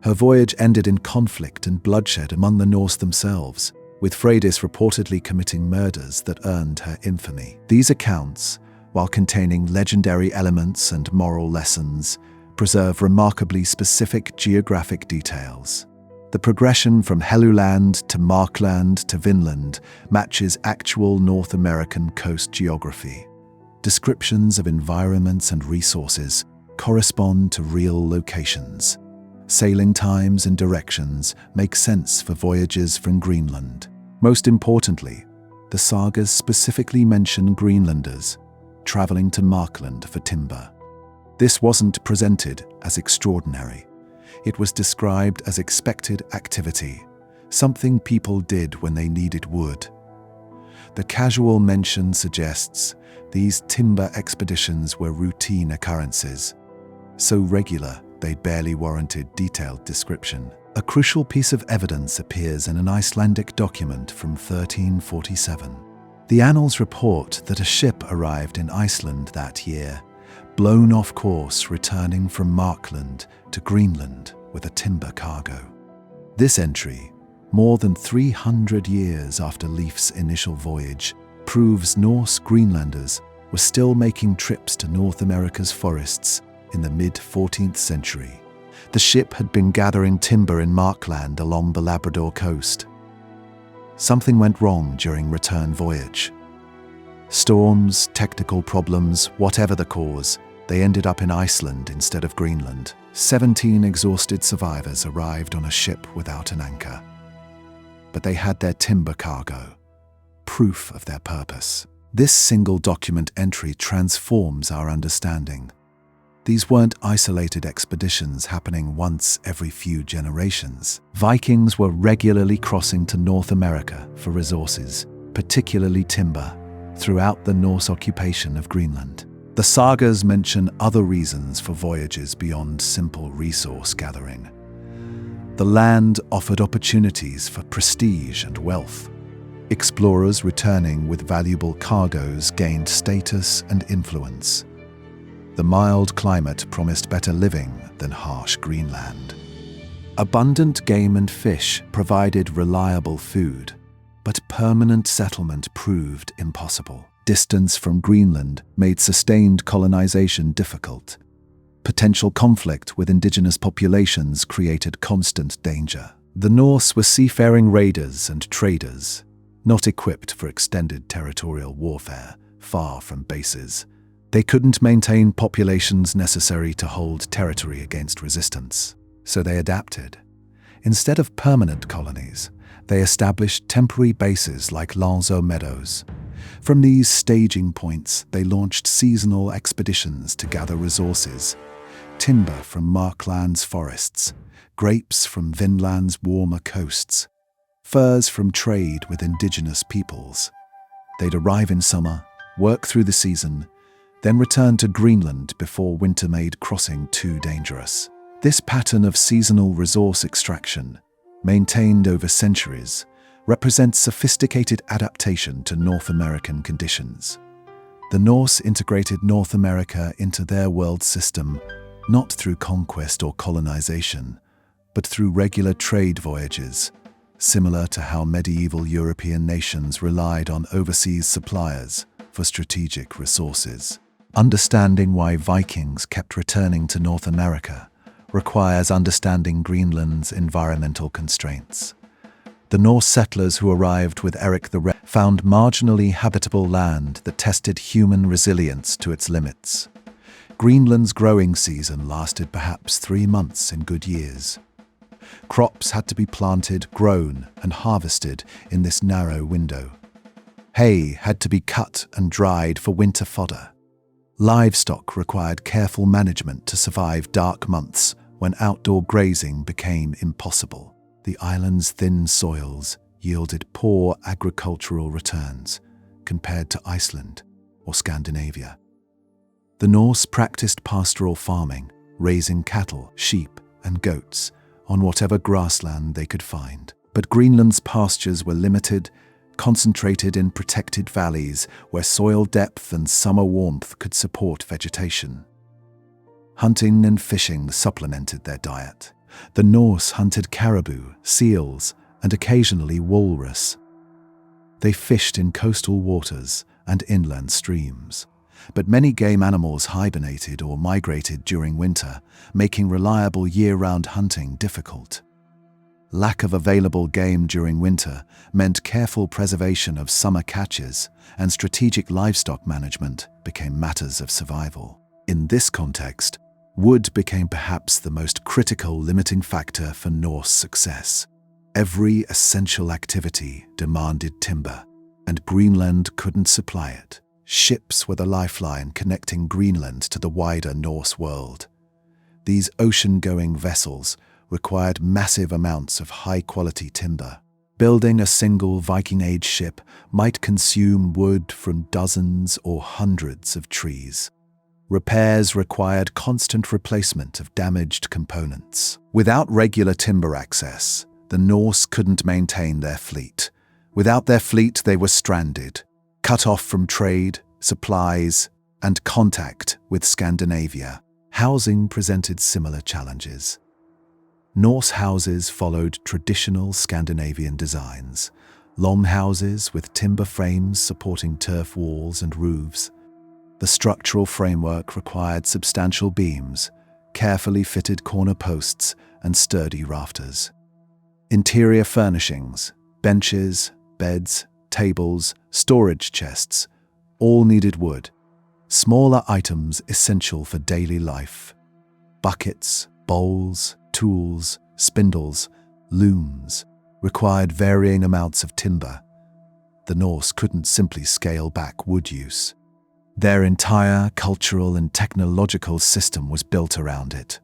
Her voyage ended in conflict and bloodshed among the Norse themselves, with Freydis reportedly committing murders that earned her infamy. These accounts, while containing legendary elements and moral lessons, preserve remarkably specific geographic details. The progression from Helluland to Markland to Vinland matches actual North American coast geography. Descriptions of environments and resources correspond to real locations. Sailing times and directions make sense for voyages from Greenland. Most importantly, the sagas specifically mention Greenlanders traveling to Markland for timber. This wasn't presented as extraordinary. It was described as expected activity, something people did when they needed wood. The casual mention suggests these timber expeditions were routine occurrences, so regular they barely warranted detailed description. A crucial piece of evidence appears in an Icelandic document from 1347. The annals report that a ship arrived in Iceland that year, blown off course returning from Markland to Greenland with a timber cargo. This entry, more than 300 years after Leif's initial voyage, proves Norse Greenlanders were still making trips to North America's forests in the mid-14th century. The ship had been gathering timber in Markland along the Labrador coast. Something went wrong during return voyage. Storms, technical problems, whatever the cause, they ended up in Iceland instead of Greenland. 17 exhausted survivors arrived on a ship without an anchor. But they had their timber cargo, proof of their purpose. This single document entry transforms our understanding. These weren't isolated expeditions happening once every few generations. Vikings were regularly crossing to North America for resources, particularly timber, throughout the Norse occupation of Greenland. The sagas mention other reasons for voyages beyond simple resource gathering. The land offered opportunities for prestige and wealth. Explorers returning with valuable cargoes gained status and influence. The mild climate promised better living than harsh Greenland. Abundant game and fish provided reliable food, but permanent settlement proved impossible. Distance from Greenland made sustained colonization difficult. Potential conflict with indigenous populations created constant danger. The Norse were seafaring raiders and traders, not equipped for extended territorial warfare, far from bases. They couldn't maintain populations necessary to hold territory against resistance, so they adapted. Instead of permanent colonies, they established temporary bases like Lanzo Meadows. From these staging points, they launched seasonal expeditions to gather resources: timber from Markland's forests, grapes from Vinland's warmer coasts, furs from trade with indigenous peoples. They'd arrive in summer, work through the season, then return to Greenland before winter made crossing too dangerous. This pattern of seasonal resource extraction, maintained over centuries, represents sophisticated adaptation to North American conditions. The Norse integrated North America into their world system, not through conquest or colonization, but through regular trade voyages, similar to how medieval European nations relied on overseas suppliers for strategic resources. Understanding why Vikings kept returning to North America requires understanding Greenland's environmental constraints. The Norse settlers who arrived with Erik the Red found marginally habitable land that tested human resilience to its limits. Greenland's growing season lasted perhaps 3 months in good years. Crops had to be planted, grown, and harvested in this narrow window. Hay had to be cut and dried for winter fodder. Livestock required careful management to survive dark months when outdoor grazing became impossible. The island's thin soils yielded poor agricultural returns compared to Iceland or Scandinavia. The Norse practiced pastoral farming, raising cattle, sheep, and goats on whatever grassland they could find. But Greenland's pastures were limited, concentrated in protected valleys where soil depth and summer warmth could support vegetation. Hunting and fishing supplemented their diet. The Norse hunted caribou, seals, and occasionally walrus. They fished in coastal waters and inland streams. But many game animals hibernated or migrated during winter, making reliable year-round hunting difficult. Lack of available game during winter meant careful preservation of summer catches, and strategic livestock management became matters of survival. In this context, wood became perhaps the most critical limiting factor for Norse success. Every essential activity demanded timber, and Greenland couldn't supply it. Ships were the lifeline connecting Greenland to the wider Norse world. These ocean-going vessels required massive amounts of high-quality timber. Building a single Viking-age ship might consume wood from dozens or hundreds of trees. Repairs required constant replacement of damaged components. Without regular timber access, the Norse couldn't maintain their fleet. Without their fleet, they were stranded, cut off from trade, supplies, and contact with Scandinavia. Housing presented similar challenges. Norse houses followed traditional Scandinavian designs, longhouses with timber frames supporting turf walls and roofs. The structural framework required substantial beams, carefully fitted corner posts, and sturdy rafters. Interior furnishings, benches, beds, tables, storage chests, all needed wood. Smaller items essential for daily life. Buckets, bowls, tools, spindles, looms required varying amounts of timber. The Norse couldn't simply scale back wood use. Their entire cultural and technological system was built around it.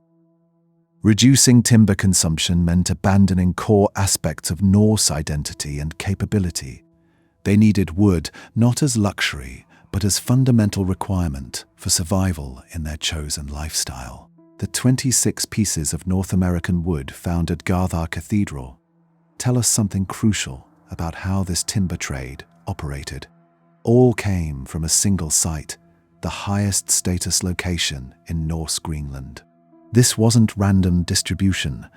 Reducing timber consumption meant abandoning core aspects of Norse identity and capability. They needed wood not as luxury, but as fundamental requirement for survival in their chosen lifestyle. The 26 pieces of North American wood found at Garthar Cathedral tell us something crucial about how this timber trade operated. All came from a single site, the highest status location in Norse Greenland. This wasn't random distribution,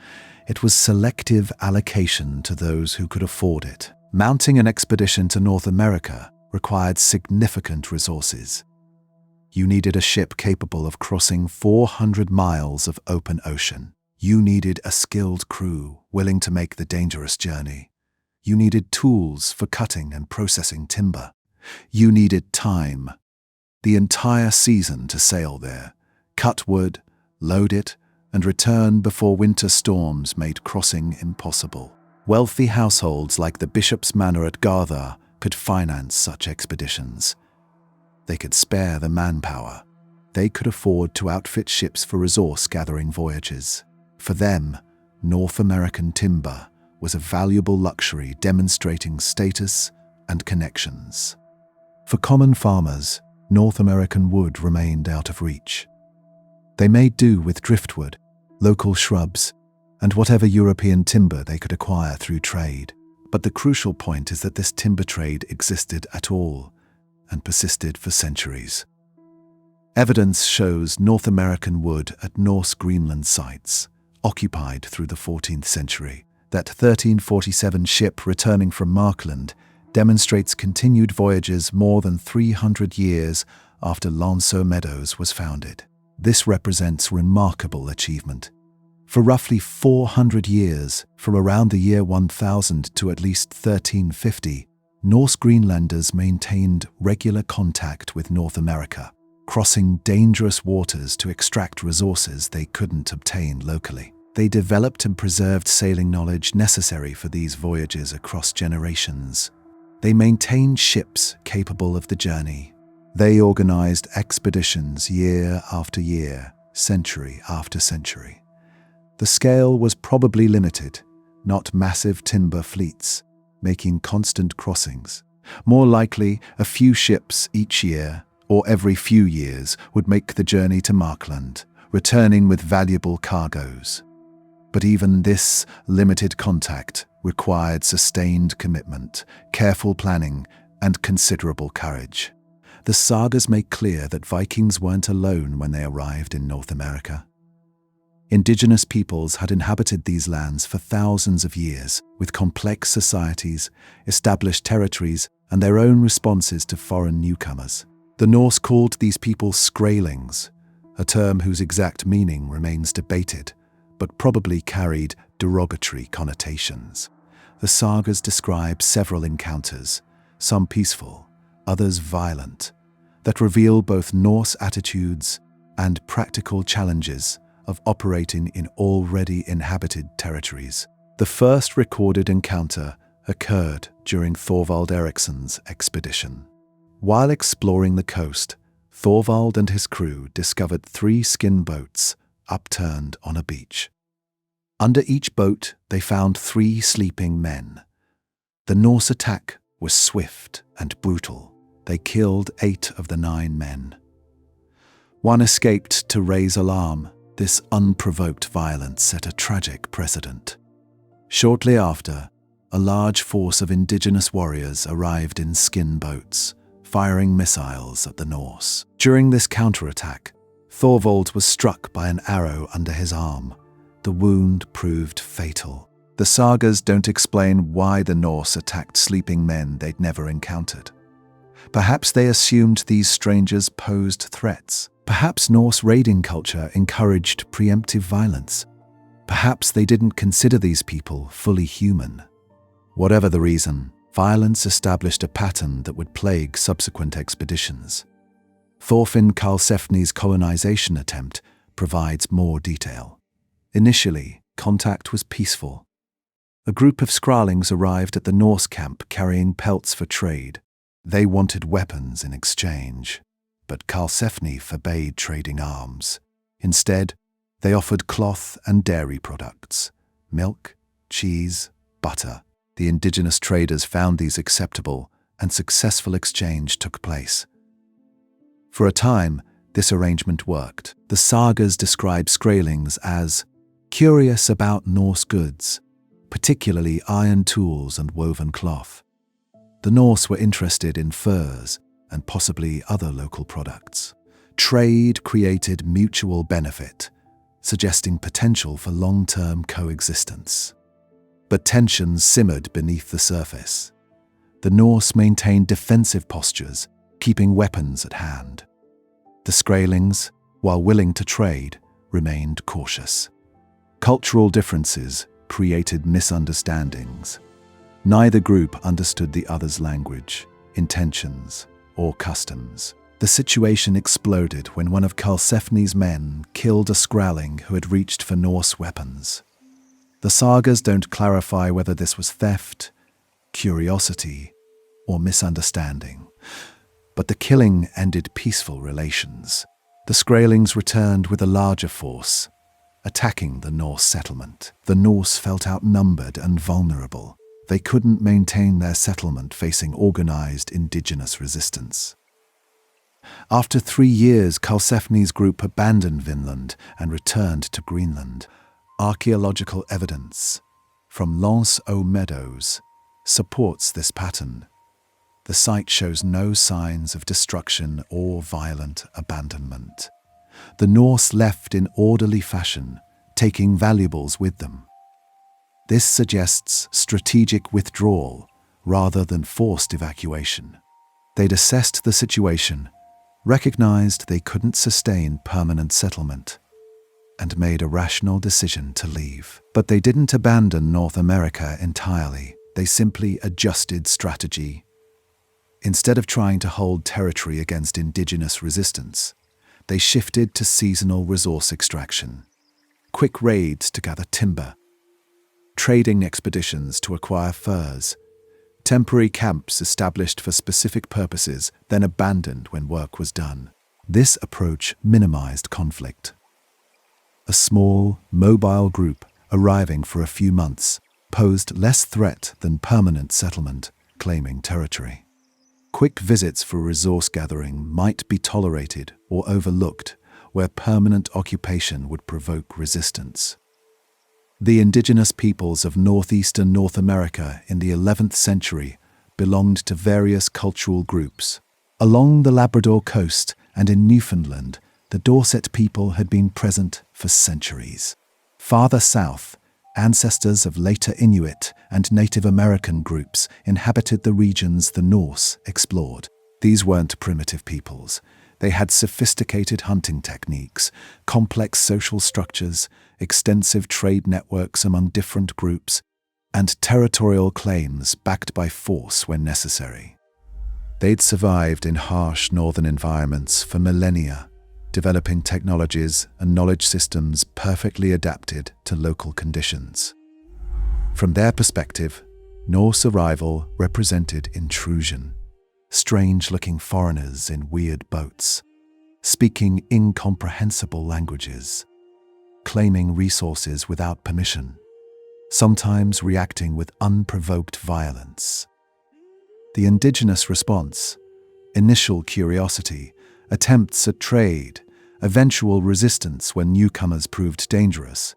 it was selective allocation to those who could afford it. Mounting an expedition to North America required significant resources. You needed a ship capable of crossing 400 miles of open ocean. You needed a skilled crew willing to make the dangerous journey. You needed tools for cutting and processing timber. You needed time, the entire season to sail there, cut wood, load it, and return before winter storms made crossing impossible. Wealthy households like the Bishop's Manor at Garthar could finance such expeditions. They could spare the manpower. They could afford to outfit ships for resource-gathering voyages. For them, North American timber was a valuable luxury demonstrating status and connections. For common farmers, North American wood remained out of reach. They made do with driftwood, local shrubs, and whatever European timber they could acquire through trade. But the crucial point is that this timber trade existed at all and persisted for centuries. Evidence shows North American wood at Norse Greenland sites, occupied through the 14th century. That 1347 ship returning from Markland demonstrates continued voyages more than 300 years after Lanso Meadows was founded. This represents remarkable achievement. For roughly 400 years, from around the year 1000 to at least 1350, Norse Greenlanders maintained regular contact with North America, crossing dangerous waters to extract resources they couldn't obtain locally. They developed and preserved sailing knowledge necessary for these voyages across generations. They maintained ships capable of the journey. They organized expeditions year after year, century after century. The scale was probably limited, not massive timber fleets, making constant crossings. More likely, a few ships each year, or every few years, would make the journey to Markland, returning with valuable cargoes. But even this limited contact required sustained commitment, careful planning, and considerable courage. The sagas make clear that Vikings weren't alone when they arrived in North America. Indigenous peoples had inhabited these lands for thousands of years, with complex societies, established territories, and their own responses to foreign newcomers. The Norse called these people Skraelings, a term whose exact meaning remains debated, but probably carried derogatory connotations. The sagas describe several encounters, some peaceful, others violent, that reveal both Norse attitudes and practical challenges of operating in already inhabited territories. The first recorded encounter occurred during Thorvald Eriksson's expedition. While exploring the coast, Thorvald and his crew discovered 3 skin boats upturned on a beach. Under each boat, they found 3 sleeping men. The Norse attack was swift and brutal. They killed 8 of the 9 men. One escaped to raise alarm. This unprovoked violence set a tragic precedent. Shortly after, a large force of indigenous warriors arrived in skin boats, firing missiles at the Norse. During this counterattack, Thorvald was struck by an arrow under his arm. The wound proved fatal. The sagas don't explain why the Norse attacked sleeping men they'd never encountered. Perhaps they assumed these strangers posed threats. Perhaps Norse raiding culture encouraged preemptive violence. Perhaps they didn't consider these people fully human. Whatever the reason, violence established a pattern that would plague subsequent expeditions. Thorfinn Karlsefni's colonization attempt provides more detail. Initially, contact was peaceful. A group of Skrælings arrived at the Norse camp carrying pelts for trade. They wanted weapons in exchange, but Karlsefni forbade trading arms. Instead, they offered cloth and dairy products, milk, cheese, butter. The indigenous traders found these acceptable, and successful exchange took place. For a time, this arrangement worked. The sagas describe Skrælings as curious about Norse goods, particularly iron tools and woven cloth. The Norse were interested in furs and possibly other local products. Trade created mutual benefit, suggesting potential for long-term coexistence. But tensions simmered beneath the surface. The Norse maintained defensive postures, keeping weapons at hand. The Skrælings, while willing to trade, remained cautious. Cultural differences created misunderstandings. Neither group understood the other's language, intentions, or customs. The situation exploded when one of Karlsefni's men killed a Skraeling who had reached for Norse weapons. The sagas don't clarify whether this was theft, curiosity, or misunderstanding, but the killing ended peaceful relations. The Skrælings returned with a larger force, attacking the Norse settlement. The Norse felt outnumbered and vulnerable. They couldn't maintain their settlement facing organized indigenous resistance. After 3 years, Karlsefni's group abandoned Vinland and returned to Greenland. Archaeological evidence from Lanso Meadows supports this pattern. The site shows no signs of destruction or violent abandonment. The Norse left in orderly fashion, taking valuables with them. This suggests strategic withdrawal rather than forced evacuation. They'd assessed the situation recognized they couldn't sustain permanent settlement and made a rational decision to leave. But they didn't abandon North America entirely. They simply adjusted strategy. Instead of trying to hold territory against indigenous resistance, they shifted to seasonal resource extraction, quick raids to gather timber, trading expeditions to acquire furs, temporary camps established for specific purposes, then abandoned when work was done. This approach minimized conflict. A small, mobile group arriving for a few months posed less threat than permanent settlement claiming territory. Quick visits for resource gathering might be tolerated or overlooked where permanent occupation would provoke resistance. The indigenous peoples of northeastern North America in the 11th century belonged to various cultural groups. Along the Labrador coast and in Newfoundland, the Dorset people had been present for centuries. Farther south, ancestors of later Inuit and Native American groups inhabited the regions the Norse explored. These weren't primitive peoples. They had sophisticated hunting techniques, complex social structures, extensive trade networks among different groups, and territorial claims backed by force when necessary. They'd survived in harsh northern environments for millennia, developing technologies and knowledge systems perfectly adapted to local conditions. From their perspective, Norse arrival represented intrusion. Strange-looking foreigners in weird boats, speaking incomprehensible languages, claiming resources without permission, sometimes reacting with unprovoked violence. The indigenous response, initial curiosity, attempts at trade, eventual resistance when newcomers proved dangerous,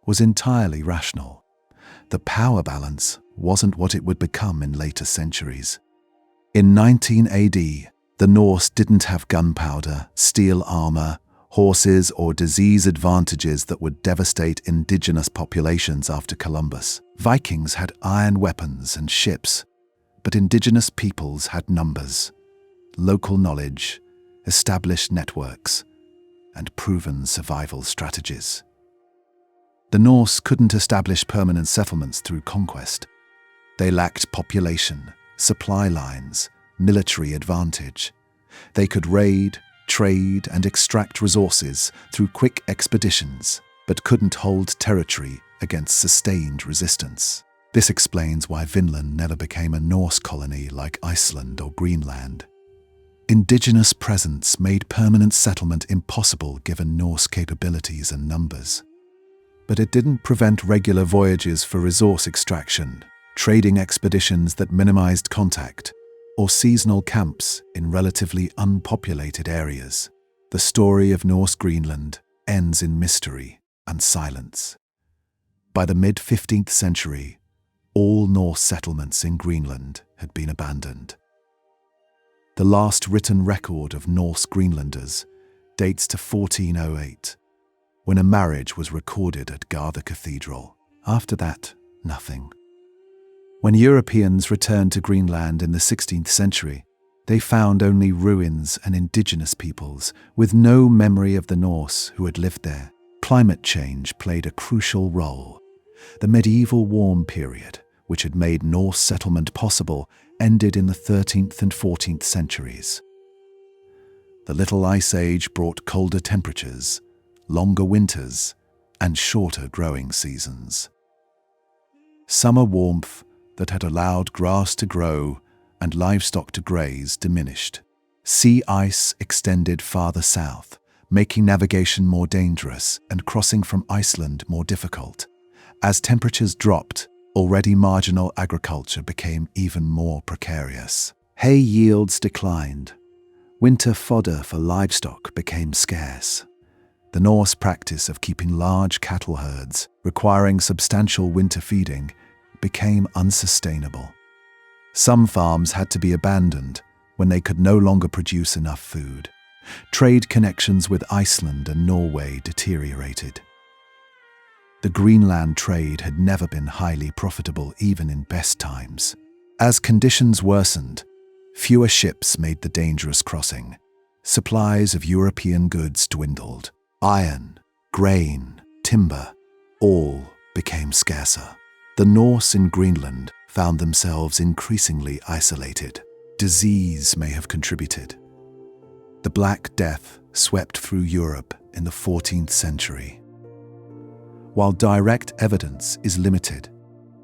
was entirely rational. The power balance wasn't what it would become in later centuries. In 19 AD, the Norse didn't have gunpowder, steel armor, horses, or disease advantages that would devastate indigenous populations after Columbus. Vikings had iron weapons and ships, but indigenous peoples had numbers, local knowledge, established networks, and proven survival strategies. The Norse couldn't establish permanent settlements through conquest. They lacked population, supply lines, military advantage. They could raid, trade, and extract resources through quick expeditions, but couldn't hold territory against sustained resistance. This explains why Vinland never became a Norse colony like Iceland or Greenland. Indigenous presence made permanent settlement impossible given Norse capabilities and numbers. But it didn't prevent regular voyages for resource extraction, trading expeditions that minimized contact, or seasonal camps in relatively unpopulated areas. The story of Norse Greenland ends in mystery and silence. By the mid-15th century, all Norse settlements in Greenland had been abandoned. The last written record of Norse Greenlanders dates to 1408, when a marriage was recorded at Garda Cathedral. After that, nothing. When Europeans returned to Greenland in the 16th century, they found only ruins and indigenous peoples, with no memory of the Norse who had lived there. Climate change played a crucial role. The medieval warm period, which had made Norse settlement possible, ended in the 13th and 14th centuries. The Little Ice Age brought colder temperatures, longer winters, and shorter growing seasons. Summer warmth that had allowed grass to grow and livestock to graze diminished. Sea ice extended farther south, making navigation more dangerous and crossing from Iceland more difficult. As temperatures dropped, already marginal agriculture became even more precarious. Hay yields declined. Winter fodder for livestock became scarce. The Norse practice of keeping large cattle herds, requiring substantial winter feeding, became unsustainable. Some farms had to be abandoned when they could no longer produce enough food. Trade connections with Iceland and Norway deteriorated. The Greenland trade had never been highly profitable even in best times. As conditions worsened, fewer ships made the dangerous crossing, supplies of European goods dwindled. Iron, grain, timber, all became scarcer. The Norse in Greenland found themselves increasingly isolated. Disease may have contributed. The Black Death swept through Europe in the 14th century. While direct evidence is limited,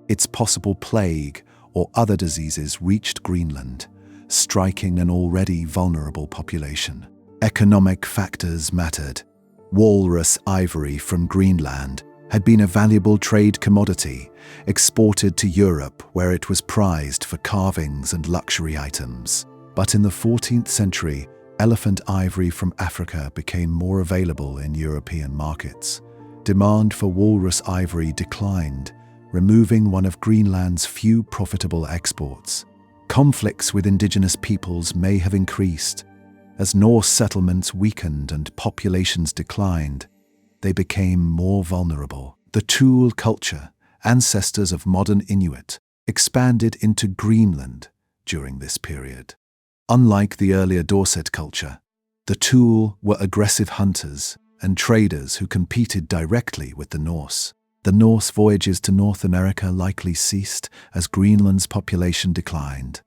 its possible plague or other diseases reached Greenland, striking an already vulnerable population. Economic factors mattered. Walrus ivory from Greenland had been a valuable trade commodity, exported to Europe where it was prized for carvings and luxury items. But in the 14th century, elephant ivory from Africa became more available in European markets. Demand for walrus ivory declined, removing one of Greenland's few profitable exports. Conflicts with indigenous peoples may have increased. As Norse settlements weakened and populations declined, they became more vulnerable. The Thule culture, ancestors of modern Inuit, expanded into Greenland during this period. Unlike the earlier Dorset culture, the Thule were aggressive hunters and traders who competed directly with the Norse. The Norse voyages to North America likely ceased as Greenland's population declined.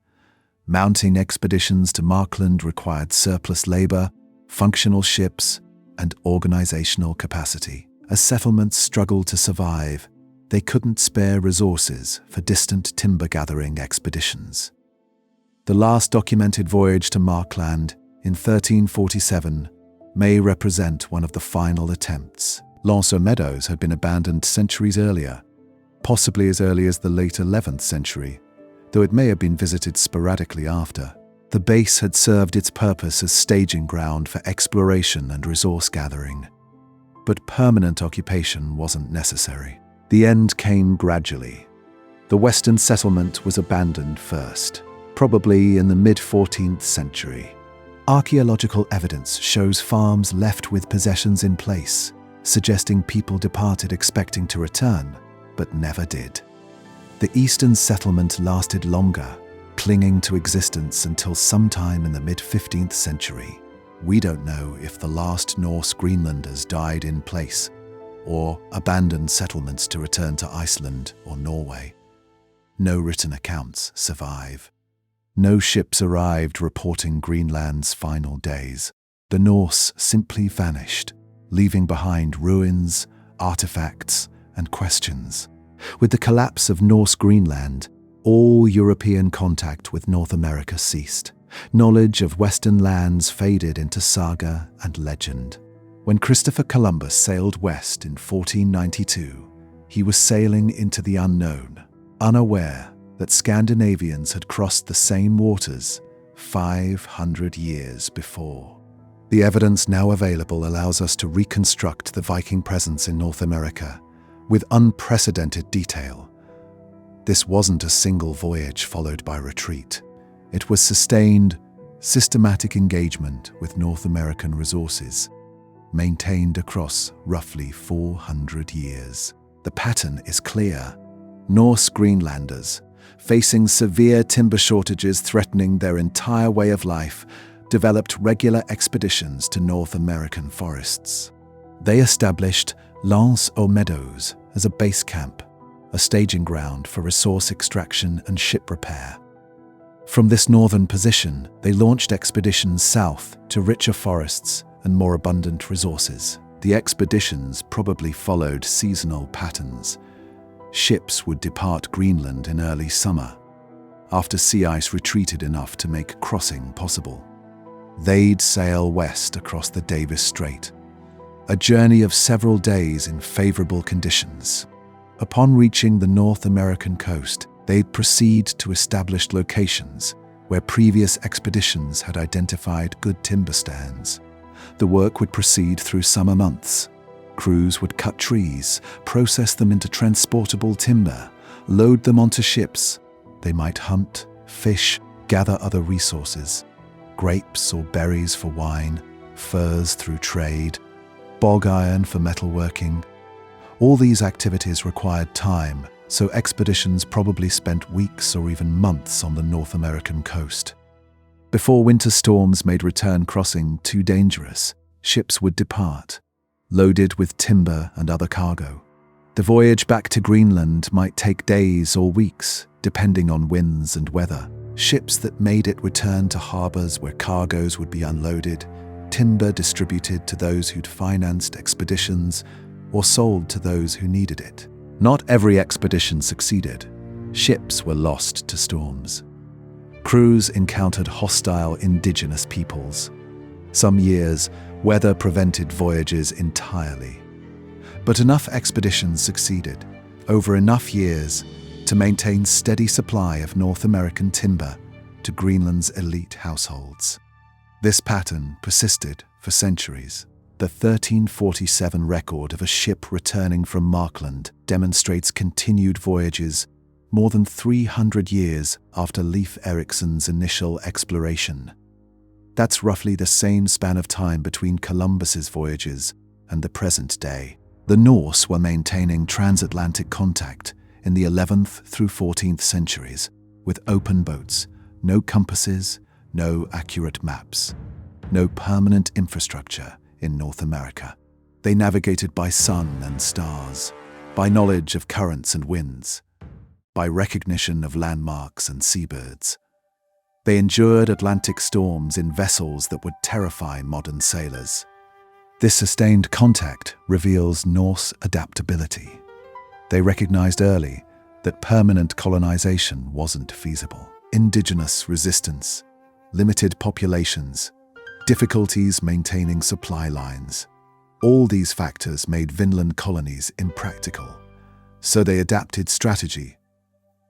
Mounting expeditions to Markland required surplus labor, functional ships, and organizational capacity. As settlements struggled to survive, they couldn't spare resources for distant timber-gathering expeditions. The last documented voyage to Markland in 1347 may represent one of the final attempts. L'Anse aux Meadows had been abandoned centuries earlier, possibly as early as the late 11th century, though it may have been visited sporadically after. The base had served its purpose as staging ground for exploration and resource gathering. But permanent occupation wasn't necessary. The end came gradually. The western settlement was abandoned first, probably in the mid-14th century. Archaeological evidence shows farms left with possessions in place, suggesting people departed expecting to return, but never did. The eastern settlement lasted longer, clinging to existence until sometime in the mid-15th century. We don't know if the last Norse Greenlanders died in place or abandoned settlements to return to Iceland or Norway. No written accounts survive. No ships arrived reporting Greenland's final days. The Norse simply vanished, leaving behind ruins, artifacts, and questions. With the collapse of Norse Greenland, all European contact with North America ceased. Knowledge of Western lands faded into saga and legend. When Christopher Columbus sailed west in 1492, he was sailing into the unknown, unaware that Scandinavians had crossed the same waters 500 years before. The evidence now available allows us to reconstruct the Viking presence in North America with unprecedented detail. This wasn't a single voyage followed by retreat. It was sustained, systematic engagement with North American resources, maintained across roughly 400 years. The pattern is clear. Norse Greenlanders, facing severe timber shortages threatening their entire way of life, developed regular expeditions to North American forests. They established L'Anse aux Meadows as a base camp, a staging ground for resource extraction and ship repair. From this northern position, they launched expeditions south to richer forests and more abundant resources. The expeditions probably followed seasonal patterns. Ships would depart Greenland in early summer, after sea ice retreated enough to make crossing possible. They'd sail west across the Davis Strait, a journey of several days in favorable conditions. Upon reaching the North American coast, they'd proceed to established locations where previous expeditions had identified good timber stands. The work would proceed through summer months. Crews would cut trees, process them into transportable timber, load them onto ships. They might hunt, fish, gather other resources, grapes or berries for wine, furs through trade, bog iron for metalworking. All these activities required time, so expeditions probably spent weeks or even months on the North American coast. Before winter storms made return crossing too dangerous, ships would depart, loaded with timber and other cargo. The voyage back to Greenland might take days or weeks, depending on winds and weather. Ships that made it returned to harbors where cargoes would be unloaded, timber distributed to those who'd financed expeditions, or sold to those who needed it. Not every expedition succeeded. Ships were lost to storms. Crews encountered hostile indigenous peoples. Some years, weather prevented voyages entirely. But enough expeditions succeeded, over enough years, to maintain steady supply of North American timber to Greenland's elite households. This pattern persisted for centuries. The 1347 record of a ship returning from Markland demonstrates continued voyages more than 300 years after Leif Erikson's initial exploration. That's roughly the same span of time between Columbus's voyages and the present day. The Norse were maintaining transatlantic contact in the 11th through 14th centuries with open boats, no compasses, no accurate maps, no permanent infrastructure in North America. They navigated by sun and stars, by knowledge of currents and winds, by recognition of landmarks and seabirds. They endured Atlantic storms in vessels that would terrify modern sailors. This sustained contact reveals Norse adaptability. They recognized early that permanent colonization wasn't feasible. Indigenous resistance, limited populations, difficulties maintaining supply lines. All these factors made Vinland colonies impractical. So they adapted strategy,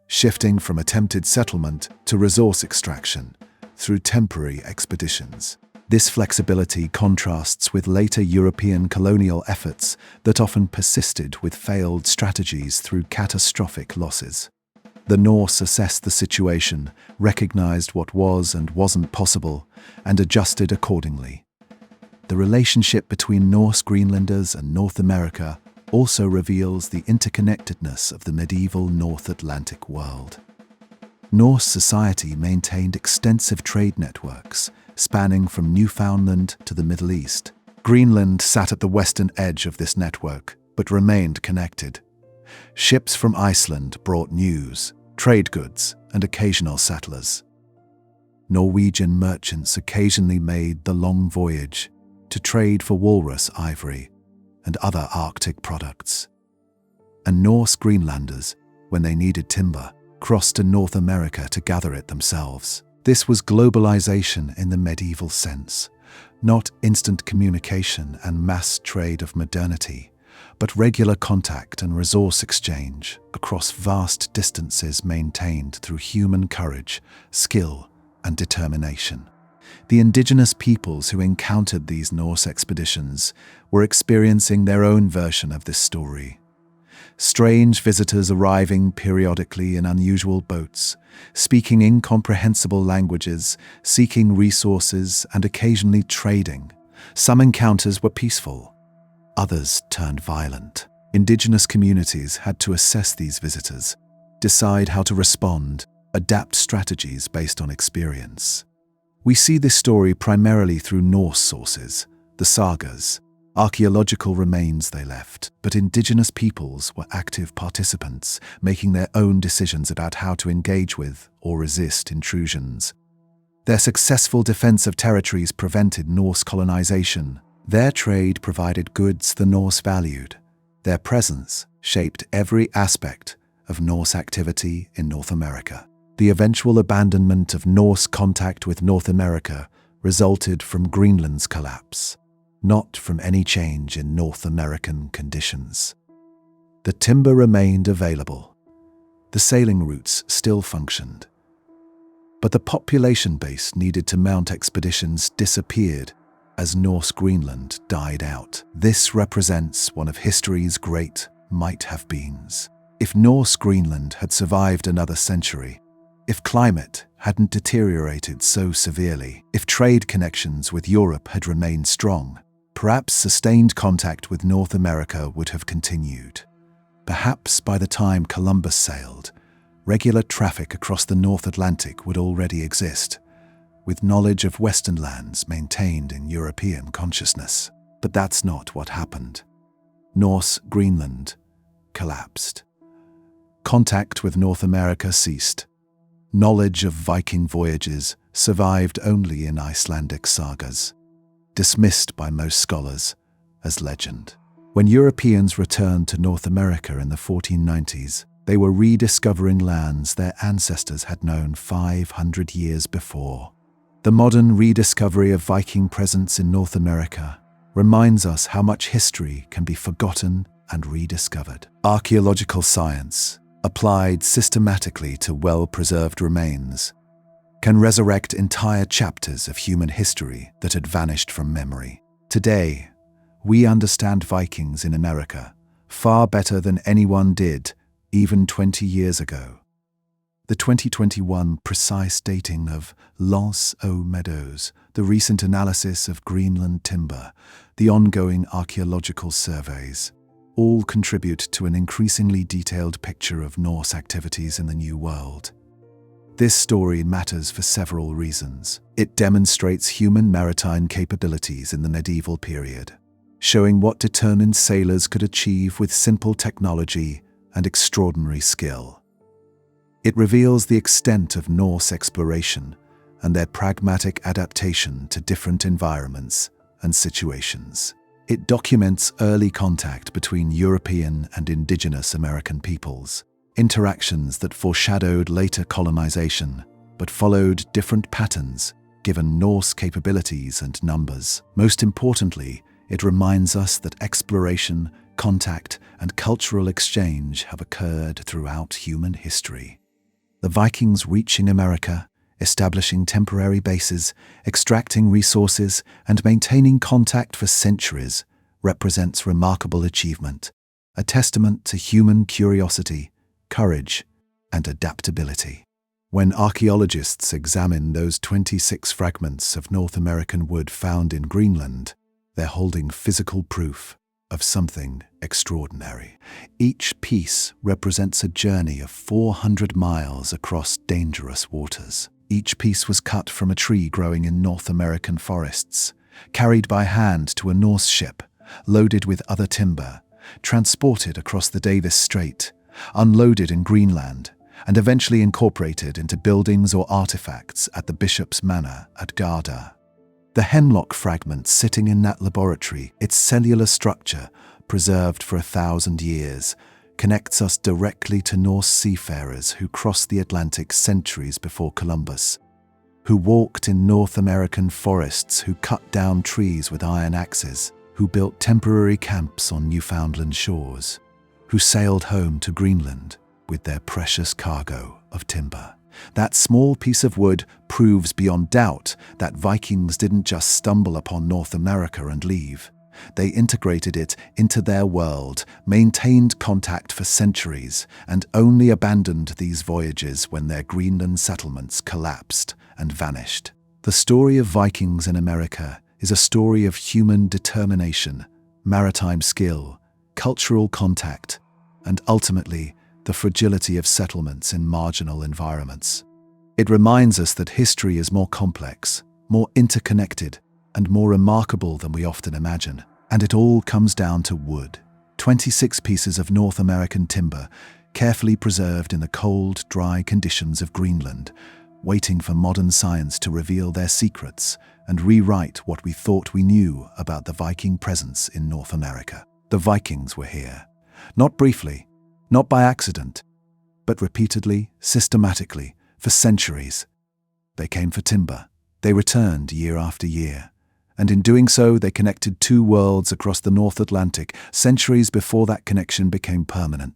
shifting from attempted settlement to resource extraction through temporary expeditions. This flexibility contrasts with later European colonial efforts that often persisted with failed strategies through catastrophic losses. The Norse assessed the situation, recognized what was and wasn't possible, and adjusted accordingly. The relationship between Norse Greenlanders and North America also reveals the interconnectedness of the medieval North Atlantic world. Norse society maintained extensive trade networks, spanning from Newfoundland to the Middle East. Greenland sat at the western edge of this network, but remained connected. Ships from Iceland brought news, trade goods, and occasional settlers. Norwegian merchants occasionally made the long voyage to trade for walrus ivory and other Arctic products. And Norse Greenlanders, when they needed timber, crossed to North America to gather it themselves. This was globalization in the medieval sense, not instant communication and mass trade of modernity, but regular contact and resource exchange across vast distances maintained through human courage, skill, and determination. The indigenous peoples who encountered these Norse expeditions were experiencing their own version of this story. Strange visitors arriving periodically in unusual boats, speaking incomprehensible languages, seeking resources, and occasionally trading. Some encounters were peaceful, others turned violent. Indigenous communities had to assess these visitors, decide how to respond, adapt strategies based on experience. We see this story primarily through Norse sources, the sagas, archaeological remains they left, but indigenous peoples were active participants, making their own decisions about how to engage with or resist intrusions. Their successful defense of territories prevented Norse colonization. Their trade provided goods the Norse valued. Their presence shaped every aspect of Norse activity in North America. The eventual abandonment of Norse contact with North America resulted from Greenland's collapse, not from any change in North American conditions. The timber remained available. The sailing routes still functioned. But the population base needed to mount expeditions disappeared as Norse Greenland died out. This represents one of history's great might-have-beens. If Norse Greenland had survived another century, if climate hadn't deteriorated so severely, if trade connections with Europe had remained strong, perhaps sustained contact with North America would have continued. Perhaps by the time Columbus sailed, regular traffic across the North Atlantic would already exist. with knowledge of Western lands maintained in European consciousness. But that's not what happened. Norse Greenland collapsed. Contact with North America ceased. Knowledge of Viking voyages survived only in Icelandic sagas, dismissed by most scholars as legend. When Europeans returned to North America in the 1490s, they were rediscovering lands their ancestors had known 500 years before. The modern rediscovery of Viking presence in North America reminds us how much history can be forgotten and rediscovered. Archaeological science, applied systematically to well-preserved remains, can resurrect entire chapters of human history that had vanished from memory. Today, we understand Vikings in America far better than anyone did even 20 years ago. The 2021 precise dating of L'Anse aux Meadows, the recent analysis of Greenland timber, the ongoing archaeological surveys, all contribute to an increasingly detailed picture of Norse activities in the New World. This story matters for several reasons. It demonstrates human maritime capabilities in the medieval period, showing what determined sailors could achieve with simple technology and extraordinary skill. It reveals the extent of Norse exploration and their pragmatic adaptation to different environments and situations. It documents early contact between European and indigenous American peoples, interactions that foreshadowed later colonization, but followed different patterns given Norse capabilities and numbers. Most importantly, it reminds us that exploration, contact, and cultural exchange have occurred throughout human history. The Vikings reaching America, establishing temporary bases, extracting resources, and maintaining contact for centuries represents remarkable achievement, a testament to human curiosity, courage, and adaptability. When archaeologists examine those 26 fragments of North American wood found in Greenland, they're holding physical proof of something extraordinary. Each piece represents a journey of 400 miles across dangerous waters. Each piece was cut from a tree growing in North American forests, carried by hand to a Norse ship, loaded with other timber, transported across the Davis Strait, unloaded in Greenland, and eventually incorporated into buildings or artifacts at the bishop's manor at Garda. The hemlock fragment sitting in that laboratory, its cellular structure, preserved for 1,000 years, connects us directly to Norse seafarers who crossed the Atlantic centuries before Columbus, who walked in North American forests, who cut down trees with iron axes, who built temporary camps on Newfoundland shores, who sailed home to Greenland with their precious cargo of timber. That small piece of wood proves beyond doubt that Vikings didn't just stumble upon North America and leave. They integrated it into their world, maintained contact for centuries, and only abandoned these voyages when their Greenland settlements collapsed and vanished. The story of Vikings in America is a story of human determination, maritime skill, cultural contact, and ultimately, the fragility of settlements in marginal environments. It reminds us that history is more complex, more interconnected, and more remarkable than we often imagine. And it all comes down to wood. 26 pieces of North American timber, carefully preserved in the cold, dry conditions of Greenland, waiting for modern science to reveal their secrets and rewrite what we thought we knew about the Viking presence in North America. The Vikings were here, not briefly, not by accident, but repeatedly, systematically, for centuries. They came for timber. They returned year after year. And in doing so, they connected two worlds across the North Atlantic, centuries before that connection became permanent.